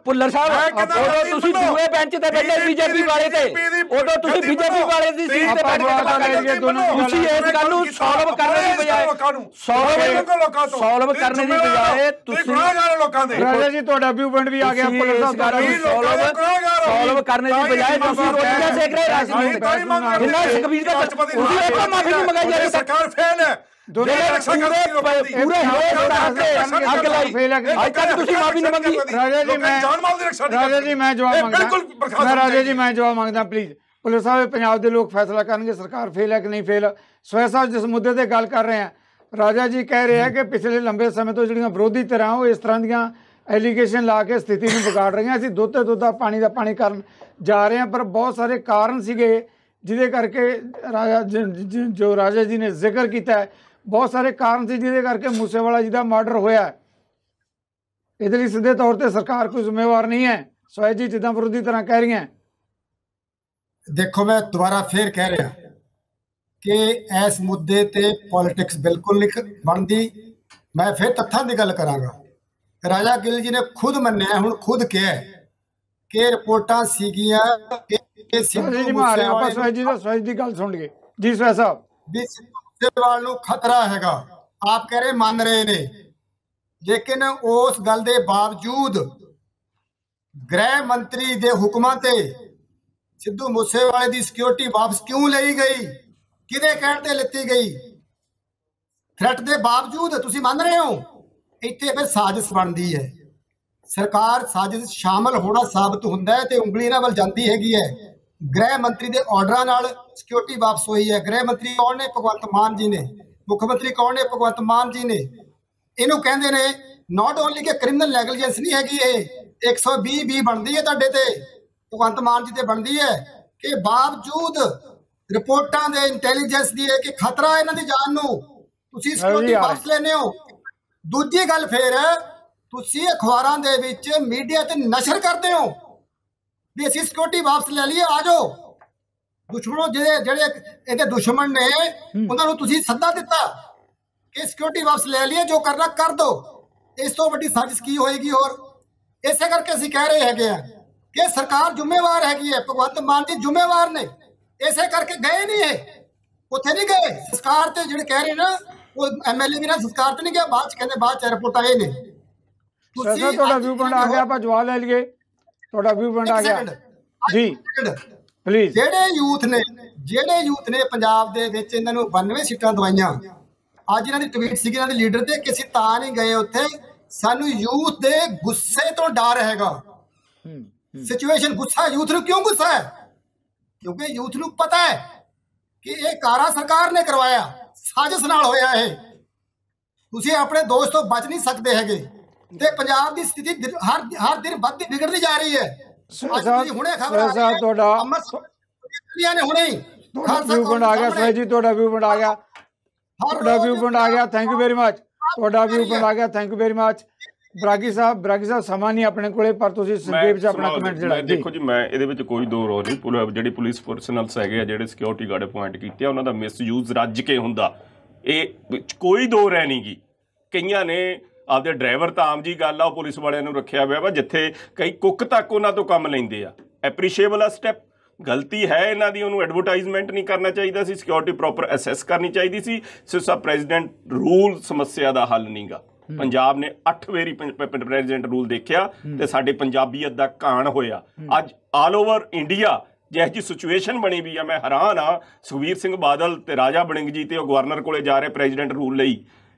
पुल्लर साहब उदो तुसी दूए बेंच ते बैठे बीजेपी वाले ते, उदो तुसी बीजेपी वाले दी सीट ते बैठ के तुसी इस गल नूं सॉल्व करने दी बजाय सॉल्व करने दी बजाय तुसी राजा जी ਤੁਹਾਡਾ ਵਿਊ ਪੁਆਇੰਟ ਵੀ ਆ ਗਿਆ। ਪੁਲਿਸ सॉल्व करने की बजाय दूसरी रोटियां सेक रहे राजनीति जिन्ना सुखबीर का उसी एक माफी नहीं मंगाई जा रही। सरकार फेल है, पूरे आग लाई फेल है, आज तक तुसी माफी नहीं मंगी। राजा जी मैं जवाब मांगदा प्लीज। पुलिस साहब पंजाब के लोग फैसला करेंगे सरकार फेल है कि नहीं फेल। सोया साहब जिस मुद्दे ते गल कर रहे हैं, राजा जी कह रहे हैं कि पिछले लंबे समय तो जिहड़ियां विरोधी धਿਰਾਂ ਉਹ इस तरह ਦੀਆਂ एलीगेशन ला के स्थिति में बिगाड़ रही हैं। ਅਸੀਂ ਦੁੱਧ ਤੇ ਦੁੱਧ ਪਾਣੀ ਦਾ ਪਾਣੀ ਕਰਨ ਜਾ ਰਹੇ हैं, पर बहुत सारे कारण ਸੀਗੇ ਜਿਹਦੇ ਕਰਕੇ ਜੋ ਰਾਜਾ ਜੀ ਨੇ ਜ਼ਿਕਰ ਕੀਤਾ ਹੈ, ਬਹੁਤ ਸਾਰੇ ਕਾਰਨ ਸੀ ਜਿਹਦੇ ਕਰਕੇ ਮੂਸੇਵਾਲਾ ਜੀ ਦਾ ਮਰਡਰ ਹੋਇਆ। ਇਹਦੇ ਲਈ ਸਿੱਧੇ ਤੌਰ ਤੇ ਸਰਕਾਰ ਕੋਈ ਜ਼ਿੰਮੇਵਾਰ ਨਹੀਂ ਹੈ। ਸੋਇਆ ਜੀ ਜਿੱਦਾਂ ਵਿਰੋਧੀ ਤਰ੍ਹਾਂ ਕਹਿ ਰਹੀਆਂ। देखो मैं दोबारा फिर कह रहा कि इस मुद्दे ते पॉलिटिक्स बिल्कुल नहीं बनती। मैं फिर तत्थां की गल करांगा। राजा गिल जी ने खुद मन्निया, हुण खुद कहा कि रिपोर्टां सीगियां कि सिद्धू मूसेवाले दी गल सुन के जी सोया साहब भी सिद्धू मूसेवाले नूं खतरा हैगा। आप कह रहे मान रहे ने, लेकिन उस गल दे बावजूद गृह मंत्री दे हुक्मां ते सिद्धू मूसेवाले की सिक्योरिटी वापस क्यों ली गई, किहदे कहण ते लित्ती गई? थ्रेट के बावजूद तुसीं मान रहे हो? इत्थे फिर साजिश बनती है। सरकार साजिश शामिल होना साबित हुंदा है ते उंगली इन्हां वल जांदी हैगी है। गृह मंत्री के ऑर्डर नाल सिक्योरिटी वापस हुई है। गृह मंत्री कौन ने? भगवंत मान जी ने। मुख्यमंत्री कौन ने? भगवंत मान जी ने। इनू कहंदे ने नॉट ओनली कि क्रिमिनल नैगलीजेंस नहीं हैगी, ये 120 बनती है तुहाडे ते, भगवंत मान जी ते बनती है कि बावजूद रिपोर्टां दे इंटैलीजेंस दी है कि खतरा है इन्हां दी जान नूं, तुसीं सिक्योरिटी वापस लेने हो। दूजी गल फिर तुसीं अखबारां दे विच मीडिया ते नशर करदे हो भी असीं सिक्योरिटी वापस ले लईए, आ जाओ। दुश्मनों ਜਿਹੜੇ ਇਹਦੇ दुश्मन ने ਉਹਨਾਂ ਨੂੰ ਤੁਸੀਂ ਸੱਦਾ ਦਿੱਤਾ कि सिक्योरिटी वापस ले लिए, जो करना कर दो। इस तो वड्डी साजिश की होएगी। और इसे करके ਅਸੀਂ कह रहे हैगे आ कि सरकार जिम्मेवार हैगी है, भगवंत मान जी जिम्मेवार ने। इसे करके गए नहीं है, उत्थे नहीं गए। सरकार ते ਜਿਹੜੇ कह रहे ना वो MLA भी ना सरकार ते नहीं गया, बाद च कहंदे बाद च रिपोर्ट आए ने। ਤੁਸੀਂ ਤੁਹਾਡਾ ਵਿਊ ਪੁਆਇੰਟ ਆ ਗਿਆ, ਆਪਾਂ ਜਵਾਬ ਲੈ ਲਈਏ। ਤੁਹਾਡਾ ਵਿਊ ਪੁਆਇੰਟ ਆ ਗਿਆ ਜੀ, ਪਲੀਜ਼। ਜਿਹੜੇ ਯੂਥ ਨੇ ਪੰਜਾਬ ਦੇ ਵਿੱਚ ਇਹਨਾਂ ਨੂੰ 92 ਸੀਟਾਂ ਦਵਾਈਆਂ। ਅੱਜ ਇਹਨਾਂ ਦੀ ਟਵੀਟ ਸੀ ਇਹਨਾਂ ਦੇ ਲੀਡਰ ਤੇ ਕਿ ਅਸੀਂ ਤਾਂ ਨਹੀਂ ਗਏ ਉੱਥੇ, ਸਾਨੂੰ ਯੂਥ ਦੇ ਗੁੱਸੇ ਤੋਂ ਡਰ ਹੈਗਾ। सिचुएशन गुस्सा, यूथ नूं क्यों गुस्सा है? क्योंकि यूथ नूं पता है कि ये कारा सरकार ने करवाया, साजिश नाल होया है। तुसीं अपने दोस्त तो बच नहीं सकते हैगे ते पंजाब दी स्थिति हर दिन बढ़ती बिगड़ती जा रही है। हुणे खबर आ गई ਤੁਹਾਡਾ ने हुणे व्यू पॉइंट आ गया। सोया जी ਤੁਹਾਡਾ व्यू पॉइंट आ गया, ਤੁਹਾਡਾ व्यू पॉइंट आ गया। Thank you very much. ਤੁਹਾਡਾ व्यू पॉइंट आ गया, thank you very much. Bairagi ਸਾਹਿਬ ਸਮਾਂ ਨਹੀਂ ਆਪਣੇ ਕੋਲੇ, ਪਰ ਤੁਸੀਂ ਸੰਖੇਪ ਚ ਆਪਣਾ ਕਮੈਂਟ ਜਿਹੜਾ ਦੇਖੋ ਜੀ। ਮੈਂ ਇਹਦੇ ਵਿੱਚ ਕੋਈ ਦੋ ਰੋ ਨਹੀਂ। ਜਿਹੜੀ ਪੁਲਿਸ ਪਰਸਨਲਸ ਹੈਗੇ ਆ, ਜਿਹੜੇ ਸਿਕਿਉਰਿਟੀ ਗਾਰਡ ਅਪੁਆਇੰਟ ਕੀਤੇ ਆ, ਉਹਨਾਂ ਦਾ ਮਿਸਯੂਜ਼ ਰੱਜ ਕੇ ਹੁੰਦਾ, ਇਹ ਕੋਈ ਦੋ ਰਹਿ ਨਹੀਂ ਗੀ। ਕਈਆਂ ਨੇ ਆਪਦੇ ਡਰਾਈਵਰ ਤਾਂ ਆਮ ਜੀ ਗੱਲ ਆ, ਉਹ ਪੁਲਿਸ ਵਾਲਿਆਂ ਨੂੰ ਰੱਖਿਆ ਹੋਇਆ ਵਾ, ਜਿੱਥੇ ਕਈ ਕੁੱਕ ਤੱਕ ਉਹਨਾਂ ਤੋਂ ਕੰਮ ਲੈਂਦੇ ਆ। ਐਪਰੀਸ਼ੀਏਬਲ ਆ ਸਟੈਪ, ਗਲਤੀ ਹੈ ਇਹਨਾਂ ਦੀ, ਉਹਨੂੰ ਐਡਵਰਟਾਈਜ਼ਮੈਂਟ ਨਹੀਂ ਕਰਨਾ ਚਾਹੀਦਾ ਸੀ, ਸਿਕਿਉਰਿਟੀ ਪ੍ਰੋਪਰ ਅਸੈਸ ਕਰਨੀ ਚਾਹੀਦੀ ਸੀ। ਸਿਰਫ ਪ੍ਰੈਜ਼ੀਡੈਂਟ ਰੂਲ ਸਮੱਸਿਆ ਦਾ ਹੱਲ ਨਹੀਂਗਾ। ਪੰਜਾਬ ਨੇ 8 ਵਾਰੀ ਪ੍ਰੈਜ਼ੀਡੈਂਟ ਰੂਲ ਦੇਖਿਆ ਤੇ ਸਾਡੇ ਪੰਜਾਬੀਅਤ ਦਾ ਘਾਣ ਹੋਇਆ। ਅੱਜ ਆਲ ਓਵਰ ਇੰਡੀਆ ਜਿਹੋ ਜਿਹੀ ਸਿਚੁਏਸ਼ਨ ਬਣੀ ਵੀ ਆ, ਮੈਂ ਹੈਰਾਨ ਆ। ਸੁਖਬੀਰ ਸਿੰਘ ਬਾਦਲ ਤੇ ਰਾਜਾ ਵੜਿੰਗ ਜੀ ਤੇ ਉਹ ਗਵਰਨਰ ਕੋਲੇ ਜਾ ਰਹੇ ਪ੍ਰੈਜ਼ੀਡੈਂਟ ਰੂਲ ਲਈ।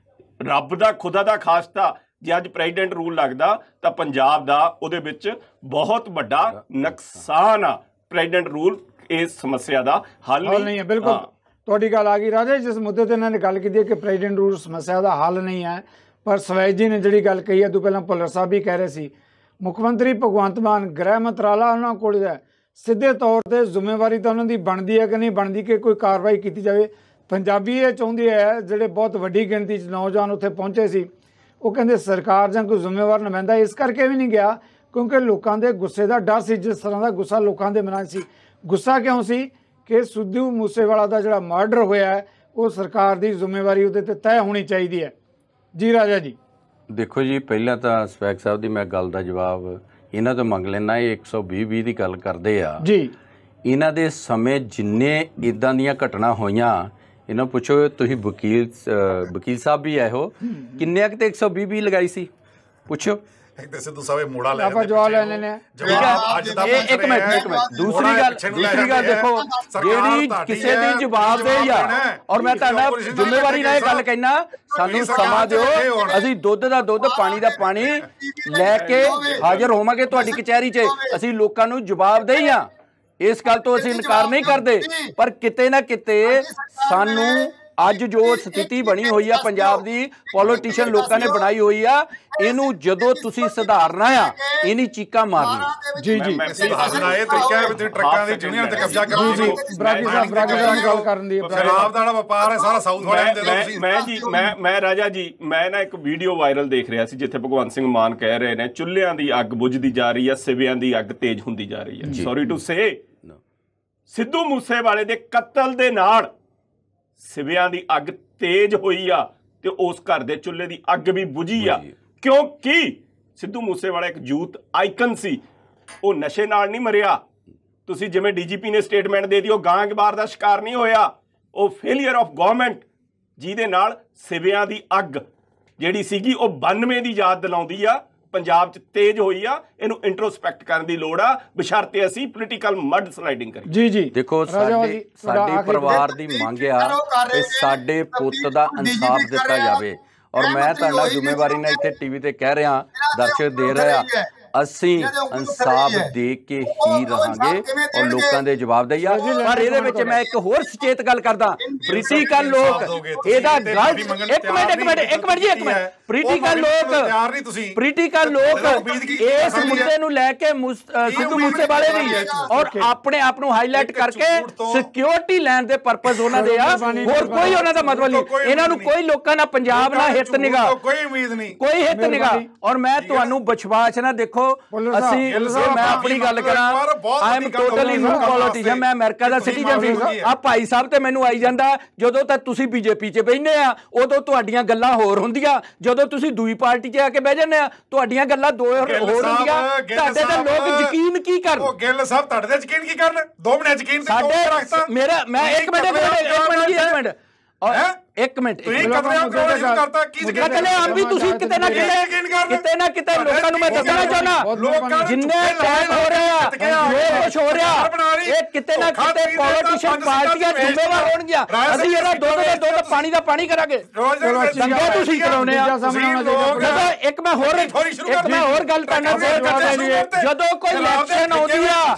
ਰੱਬ ਦਾ ਖੁਦਾ ਦਾ ਖਾਸਤਾ ਜੇ ਅੱਜ ਪ੍ਰੈਜ਼ੀਡੈਂਟ ਰੂਲ ਲੱਗਦਾ ਤਾਂ ਪੰਜਾਬ ਦਾ ਉਹਦੇ ਵਿੱਚ ਬਹੁਤ ਵੱਡਾ ਨੁਕਸਾਨ ਆ। ਪ੍ਰੈਜ਼ੀਡੈਂਟ ਰੂਲ ਇਸ ਸਮੱਸਿਆ ਦਾ ਹੱਲ ਨਹੀਂ ਹੈ। ਬਿਲਕੁਲ ਤੁਹਾਡੀ ਗੱਲ ਆ ਗਈ ਰਾਜਾ। ਜਿਸ ਮੁੱਦੇ ਤੇ ਇਹਨਾਂ ਨੇ ਗੱਲ ਕੀਤੀ ਕਿ ਪ੍ਰੈਜ਼ੀਡੈਂਟ ਰੂਲ ਸਮੱਸਿਆ ਦਾ ਹੱਲ ਨਹੀਂ ਹੈ, पर सवैज जी ने जी गल कही है, तो पहला भुल्लर साहब भी कह रहे सी मुख्यमंत्री भगवंत मान गृह मंत्राला उन्होंने कोल सीधे तौर पर जिम्मेवारी तो उन्होंने बनती है कि नहीं बनती कि कोई कार्रवाई की जाए ਪੰਜਾਬੀ ਇਹ ਚਾਹੁੰਦੇ ਹੈ, ਜਿਹੜੇ ਬਹੁਤ ਵੱਡੀ ਗਿਣਤੀ 'ਚ ਨੌਜਵਾਨ ਉੱਥੇ ਪਹੁੰਚੇ ਸੀ, ਉਹ ਕਹਿੰਦੇ ਸਰਕਾਰ ਜਾਂ ਕੋਈ ਜ਼ਿੰਮੇਵਾਰ ਨੁਮਾਇੰਦਾ ਇਸ ਕਰਕੇ ਵੀ ਨਹੀਂ ਗਿਆ ਕਿਉਂਕਿ ਲੋਕਾਂ ਦੇ ਗੁੱਸੇ ਦਾ ਡਰ ਸੀ। ਜਿਸ ਤਰ੍ਹਾਂ ਦਾ ਗੁੱਸਾ ਲੋਕਾਂ ਦੇ ਮਨਾਂ 'ਚ ਸੀ, ਗੁੱਸਾ ਕਿਉਂ ਸੀ ਕਿ ਸਿੱਧੂ ਮੂਸੇਵਾਲਾ ਦਾ ਜਿਹੜਾ ਮਰਡਰ ਹੋਇਆ ਹੈ ਉਹ ਸਰਕਾਰ ਦੀ ਜ਼ਿੰਮੇਵਾਰੀ ਉਹਦੇ ਤੇ ਤੈਅ ਹੋਣੀ ਚਾਹੀਦੀ ਹੈ। ਜੀ ਰਾਜਾ ਜੀ। ਦੇਖੋ ਜੀ, ਪਹਿਲਾਂ ਤਾਂ ਸਪੈਕ ਸਾਹਿਬ ਦੀ ਮੈਂ ਗੱਲ ਦਾ ਜਵਾਬ ਇਹਨਾਂ ਤੋਂ ਮੰਗ ਲੈਣਾ। ਇਹ 120 ਦੀ ਗੱਲ ਕਰਦੇ ਆ ਜੀ। ਇਹਨਾਂ ਦੇ ਸਮੇਂ ਜਿੰਨੇ ਇਦਾਂ ਦੀਆਂ ਘਟਨਾ ਹੋਈਆਂ, ਇਹਨਾਂ ਪੁੱਛੋ, ਤੁਸੀਂ ਵਕੀਲ ਸਾਹਿਬ ਵੀ ਆਏ ਹੋ, ਕਿੰਨੇ ਕੁ ਤੇ 120 ਲਗਾਈ ਸੀ, ਪੁੱਛੋ। ਸਿੱਧੂ ਸਾਹਿਬ ਮੋੜਾ ਲੈ ਆਪਾਂ ਜਵਾਬ ਲੈ ਲੈਣੇ। ਇੱਕ ਮਿੰਟ ਦੂਸਰੀ ਗੱਲ ਦੇਖੋ, ਜਿਹੜੀ ਕਿਸੇ ਦੀ ਜਵਾਬ ਦੇ ਆ, ਔਰ ਮੈਂ ਤੁਹਾਡਾ ਜ਼ਿੰਮੇਵਾਰੀ ਨਾਲ ਇਹ ਗੱਲ ਕਹਿਣਾ, ਸਾਨੂੰ ਸਮਾਂ ਦਿਓ, ਅਸੀਂ ਦੁੱਧ ਦਾ ਦੁੱਧ, ਪਾਣੀ ਦਾ ਪਾਣੀ ਲੈ ਕੇ ਹਾਜ਼ਰ ਹੋਵਾਂਗੇ ਤੁਹਾਡੀ ਕਚਹਿਰੀ 'ਚ। ਅਸੀਂ ਲੋਕਾਂ ਨੂੰ ਜਵਾਬਦੇਹੀ ਆ, ਇਸ ਗੱਲ ਤੋਂ ਅਸੀਂ ਇਨਕਾਰ ਨਹੀਂ ਕਰਦੇ, ਪਰ ਕਿਤੇ ਨਾ ਕਿਤੇ ਸਾਨੂੰ ਅੱਜ ਜੋ ਸਥਿਤੀ ਬਣੀ ਹੋਈ ਆ ਪੰਜਾਬ ਦੀ, ਪੋਲੀਟੀਸ਼ੀਅਨ ਲੋਕਾਂ ਨੇ ਬਣਾਈ ਹੋਈ ਆ, ਇਹਨੂੰ ਜਦੋਂ ਤੁਸੀਂ ਸੁਧਾਰਨਾ ਆ, ਇਹਨੀ ਚੀਕਾਂ ਮਾਰਨੀ। ਜੀ ਜੀ, ਸੁਧਾਰਨਾ ਇਹ ਤਰੀਕਾ ਹੈ ਵੀ ਤੁਸੀਂ ਟਰੱਕਾਂ ਦੀ ਯੂਨੀਅਨ ਤੇ ਕਬਜ਼ਾ ਕਰੋ। ਜੀ ਬਰਾਗੀ ਸਾਹਿਬ ਗੱਲ ਕਰਨ ਦੀ ਸ਼ਰਾਬ ਦਾ ਵਪਾਰ ਹੈ ਸਾਰਾ ਸਾਊਥ ਵਾਲਿਆਂ ਦੇ ਦੋ। ਮੈਂ ਰਾਜਾ ਜੀ, ਮੈਂ ਨਾ ਇੱਕ ਵੀਡੀਓ ਵਾਇਰਲ ਦੇਖ ਰਿਹਾ ਸੀ ਜਿੱਥੇ ਭਗਵੰਤ ਸਿੰਘ ਮਾਨ ਕਹਿ ਰਹੇ ਨੇ ਚੁੱਲ੍ਹਿਆਂ ਦੀ ਅੱਗ ਬੁਝਦੀ ਜਾ ਰਹੀ ਹੈ, ਸਿਵਿਆਂ ਦੀ ਅੱਗ ਤੇਜ਼ ਹੁੰਦੀ ਜਾ ਰਹੀ ਹੈ। ਸੌਰੀ ਟੂ ਸੇ, ਸਿੱਧੂ ਮੂਸੇਵਾਲੇ ਦੇ ਕਤਲ ਦੇ ਨਾਲ ਸਿਵਿਆਂ ਦੀ ਅੱਗ ਤੇਜ਼ ਹੋਈ ਆ ਤੇ ਉਸ ਘਰ ਦੇ ਚੁੱਲ੍ਹੇ ਦੀ ਅੱਗ ਵੀ ਬੁਝੀ ਆ, ਕਿਉਂਕਿ ਸਿੱਧੂ ਮੂਸੇਵਾਲਾ ਇੱਕ ਯੂਥ ਆਈਕਨ ਸੀ। ਉਹ ਨਸ਼ੇ ਨਾਲ ਨਹੀਂ ਮਰਿਆ, ਤੁਸੀਂ ਜਿਵੇਂ ਡੀਜੀਪੀ ਨੇ ਸਟੇਟਮੈਂਟ ਦੇ ਦਿੱਤੀ, ਉਹ ਗਾਂਗਬਾਰ ਦਾ ਸ਼ਿਕਾਰ ਨਹੀਂ ਹੋਇਆ, ਉਹ ਫੇਲੀਅਰ ਆਫ ਗਵਰਨਮੈਂਟ, ਜਿਹਦੇ ਨਾਲ ਸਿਵਿਆਂ ਦੀ ਅੱਗ ਜਿਹੜੀ ਸੀਗੀ ਉਹ 92 ਦੀ ਯਾਦ ਦਿਲਾਉਂਦੀ ਆ, ਪੰਜਾਬ 'ਚ ਤੇਜ਼ ਹੋਈ ਆ। ਇਹਨੂੰ ਇੰਟਰੋਸਪੈਕਟ ਕਰਨ ਦੀ ਲੋੜ ਆ, ਬਸ਼ਰਤੇ ਅਸੀਂ ਪੋਲੀਟੀਕਲ ਮੱਡ ਸਲਾਈਡਿੰਗ ਕਰੀਏ। ਜੀ ਜੀ, ਦੇਖੋ, ਸਾਡੇ ਪਰਿਵਾਰ ਦੀ ਮੰਗ ਆ ਕਿ ਸਾਡੇ ਪੁੱਤ ਦਾ ਇਨਸਾਫ ਦਿੱਤਾ ਜਾਵੇ, ਔਰ ਮੈਂ ਤੁਹਾਡਾ ਜ਼ਿੰਮੇਵਾਰੀ ਨਾਲ ਇੱਥੇ ਟੀਵੀ ਤੇ ਕਹਿ ਰਿਹਾ, ਦਰਸ਼ਕ ਦੇ ਰਿਹਾ, ਅਸੀਂ ਇਨਸਾਫ ਦੇ ਕੇ ਹੀ ਰਹਾਂਗੇ ਔਰ ਲੋਕਾਂ ਦੇ ਜਵਾਬ ਦਈਆ। ਪਰ ਇਹਦੇ ਵਿੱਚ ਮੈਂ ਇੱਕ ਹੋਰ ਸੁਚੇਤ ਗੱਲ ਕਰਦਾ, ਪੋਲੀਟੀਕਲ ਲੋਕ ਇਹਦਾ ਗਲਤ, ਇੱਕ ਮਿੰਟ ਪੋਲੀਟੀਕਲ ਲੋਕ ਇਸ ਮੁੱਦੇ ਨੂੰ ਲੈ ਕੇ ਸਿੱਧੂ ਮੂਸੇਵਾਲੇ ਦੀ ਔਰ ਆਪਣੇ ਆਪ ਨੂੰ ਹਾਈਲਾਈਟ ਕਰਕੇ ਸਿਕਿਉਰਿਟੀ ਲੈਣ ਦੇ ਪਰਪਸ ਉਹਨਾਂ ਦੇ ਆ, ਹੋਰ ਕੋਈ ਉਹਨਾਂ ਦਾ ਮਤਲਬ ਨਹੀਂ। ਇਹਨਾਂ ਨੂੰ ਕੋਈ ਲੋਕਾਂ ਨਾਲ ਪੰਜਾਬ ਨਾਲ ਹਿੱਤ ਨਿਗਾ, ਕੋਈ ਹਿੱਤ ਨਿਗਾ। ਔਰ ਮੈਂ ਤੁਹਾਨੂੰ ਵਿਸ਼ਵਾਸ ਨਾ, ਦੇਖੋ ਅਸੀਂ, ਮੈਂ ਆਪਣੀ ਗੱਲ ਕਰਾਂ, I am totally new politician, ਮੈਂ ਅਮਰੀਕਾ ਦਾ ਸਿਟੀਜ਼ਨ ਸੀ। ਆ ਭਾਈ ਸਾਹਿਬ ਤੇ ਮੈਨੂੰ ਆਈ ਜਾਂਦਾ, ਜਦੋਂ ਤੱਕ ਤੁਸੀਂ ਬੀਜੇਪੀ 'ਚ ਬਹਿੰਦੇ ਆ ਉਦੋਂ ਤੁਹਾਡੀਆਂ ਗੱਲਾਂ ਹੋਰ ਹੁੰਦੀਆਂ, ਜਦੋਂ ਤੁਸੀਂ ਦੂਈ ਪਾਰਟੀ 'ਚ ਆ ਕੇ ਬਹਿ ਜਾਂਦੇ ਆ ਤੁਹਾਡੀਆਂ ਗੱਲਾਂ ਦੋ ਹੋਰ ਹੁੰਦੀਆਂ। ਤੁਹਾਡੇ ਤੇ ਲੋਕ ਯਕੀਨ ਕੀ ਕਰਨ? ਉਹ ਗਿੱਲ ਸਾਹਿਬ ਤੁਹਾਡੇ ਤੇ ਯਕੀਨ ਕੀ ਕਰਨ? 2 ਮਿੰਟ ਯਕੀਨ ਤੇ ਰੱਖਤਾ ਮੇਰਾ, ਮੈਂ ਇੱਕ ਮਿੰਟ ਕਤਲੇ ਆਮ ਵੀ ਤੁਸੀਂ ਕਿਤੇ ਨਾ ਕਿਤੇ ਲੋਕਾਂ ਨੂੰ ਮੈਂ ਦੱਸਣਾ ਚਾਹੁੰਦਾ, ਜਿੰਨੇ ਟਾਈਮ ਹੋ ਰਿਹਾ, ਜੋ ਕੁਛ ਹੋ ਰਿਹਾ, ਇਹ ਕਿਤੇ ਨਾ ਕਿਤੇ ਪੋਲੀਟੀਸ਼ੀਅਨ ਪਾਰਟੀਆਂ ਜ਼ਿੰਮੇਵਾਰ ਹੋਣਗੀਆਂ। ਅਸੀਂ ਇਹਦਾ ਦੁੱਧ ਪਾਣੀ ਦਾ ਪਾਣੀ ਕਰਾਂਗੇ, ਦੰਗੇ ਤੁਸੀਂ ਕਰਾਉਣੇ ਆ। ਇੱਕ ਮੈਂ ਹੋਰ ਗੱਲ ਕਰਨਾ ਸ਼ੇਅਰ ਕਰ ਲੈਣੀ ਹੈ, ਜਦੋਂ ਕੋਈ ਇਲੈਕਸ਼ਨ ਆਉਂਦੀ ਆ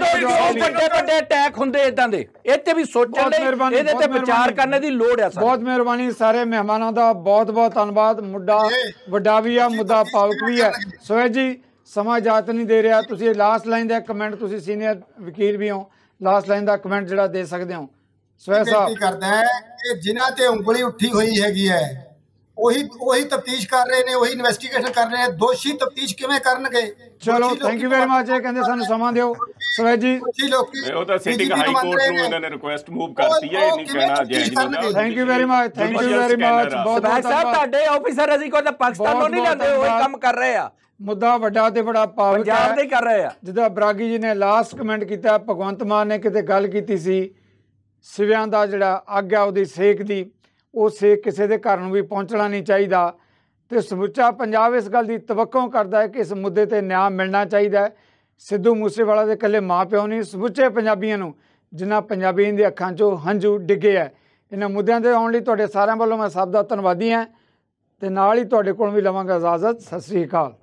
ਉਦੋਂ ਵੱਡੇ ਅਟੈਕ ਹੁੰਦੇ ਇਦਾਂ ਦੇ, ਇੱਥੇ ਵੀ ਸੋਚਣ ਲਈ, ਇਹਦੇ ਤੇ ਵਿਚਾਰ ਕਰਨ ਦੀ ਲੋੜ ਆ। ਬਹੁਤ ਮਿਹਰਬਾਨੀ ਸਾਰੇ ਮਹਿਮਾਨਾਂ ਦਾ, ਬਹੁਤ ਬਹੁਤ ਧੰਨਵਾਦ। ਮੁੱਦਾ ਵੱਡਾ ਵੀ ਆ, ਮੁੱਦਾ ਭਾਵੁਕ ਵੀ ਹੈ। ਸੋਹਜ ਜੀ, ਸਮਾਂ ਇਜਾਜ਼ਤ ਨਹੀਂ ਦੇ ਰਿਹਾ, ਤੁਸੀਂ ਲਾਸਟ ਲਾਈਨ ਦਾ ਕਮੈਂਟ, ਤੁਸੀਂ ਸੀਨੀਅਰ ਵਕੀਲ ਵੀ ਹੋ, ਲਾਸਟ ਲਾਈਨ ਦਾ ਕਮੈਂਟ ਜਿਹੜਾ ਦੇ ਸਕਦੇ ਹੋ। ਸੋਹਜ ਸਾਹਿਬ ਕਰਦਾ ਹੈ ਕਿ ਜਿਨ੍ਹਾਂ ਤੇ ਉਂਗਲੀ ਉੱਠੀ ਹੋਈ ਹੈਗੀ ਹੈ ਉਹੀ ਤਫਤੀਸ਼ ਕਰ ਰਹੇ ਨੇ, ਉਹੀ ਇਨਵੈਸਟੀਗੇਸ਼ਨ ਕਰ ਰਹੇ ਨੇ, ਦੋਸ਼ੀ ਤਫਤੀਸ਼ ਕਿਵੇਂ ਕਰਨਗੇ? ਚਲੋ, ਥੈਂਕ ਯੂ ਵੈਰੀ ਮਚ। ਇਹ ਕਹਿੰਦੇ ਸਾਨੂੰ ਸਮਾਂ ਦਿਓ। ਸੋਹਜ ਜੀ, ਉਹ ਤਾਂ ਸਿਟਿੰਗ ਹਾਈ ਕੋਰਟ ਨੂੰ ਇਹਨਾਂ ਨੇ ਰਿਕੁਐਸਟ ਮੂਵ ਕਰਤੀ ਹੈ, ਇਹ ਨਹੀਂ ਕਹਿਣਾ ਜਾਇਜ਼ ਨਹੀਂ। Thank you very much, thank you very much. ਬਹੁਤ ਸਾਹਿਬ ਤੁਹਾਡੇ ਆਫੀਸਰ ਅਸੀਂ ਕੋਈ ਪਾਕਿਸਤਾਨੋਂ ਨਹੀਂ ਲੈਂਦੇ, ਉਹ ਕੰਮ ਕਰ ਰਹੇ ਆ। ਮੁੱਦਾ ਵੱਡਾ ਤੇ ਬੜਾ ਭਾਵੁਕ ਪੰਜਾਬ ਦੇ ਕਰ ਰਹੇ ਆ। ਜਿੱਦਾਂ ਬਰਾਗੀ ਜੀ ਨੇ ਲਾਸਟ ਕਮੈਂਟ ਕੀਤਾ, ਭਗਵੰਤ ਮਾਨ ਨੇ ਕਿਤੇ ਗੱਲ ਕੀਤੀ ਸੀ ਸਿਵਿਆਂ ਦਾ ਜਿਹੜਾ ਅੱਗ ਆ ਉਹਦੀ ਸੇਕ ਦੀ, ਉਹ ਸੇਕ ਕਿਸੇ ਦੇ ਘਰ ਨੂੰ ਵੀ ਪਹੁੰਚਣਾ ਨਹੀਂ ਚਾਹੀਦਾ, ਤੇ ਸਮੁੱਚਾ ਪੰਜਾਬ ਇਸ ਗੱਲ ਦੀ ਤਵੱਕੋ ਕਰਦਾ ਹੈ ਕਿ ਇਸ ਮੁੱਦੇ ਤੇ ਨਿਆਂ ਮਿਲਣਾ ਚਾਹੀਦਾ ਹੈ। ਸਿੱਧੂ ਮੂਸੇਵਾਲਾ ਦੇ ਇਕੱਲੇ ਮਾਂ ਪਿਓ ਨਹੀਂ, ਸਮੁੱਚੇ ਪੰਜਾਬੀਆਂ ਨੂੰ, ਜਿਨ੍ਹਾਂ ਪੰਜਾਬੀਆਂ ਦੀ ਅੱਖਾਂ 'ਚੋਂ ਹੰਝੂ ਡਿੱਗੇ ਹੈ। ਇਹਨਾਂ ਮੁੱਦਿਆਂ ਦੇ ਆਉਣ ਲਈ ਤੁਹਾਡੇ ਸਾਰਿਆਂ ਵੱਲੋਂ ਮੈਂ ਸਭ ਦਾ ਧੰਨਵਾਦੀ ਹਾਂ, ਤੇ ਨਾਲ ਹੀ ਤੁਹਾਡੇ ਕੋਲ ਵੀ ਲਵਾਂਗਾ ਇਜਾਜ਼ਤ। ਸਤਿ ਸ੍ਰੀ ਅਕਾਲ।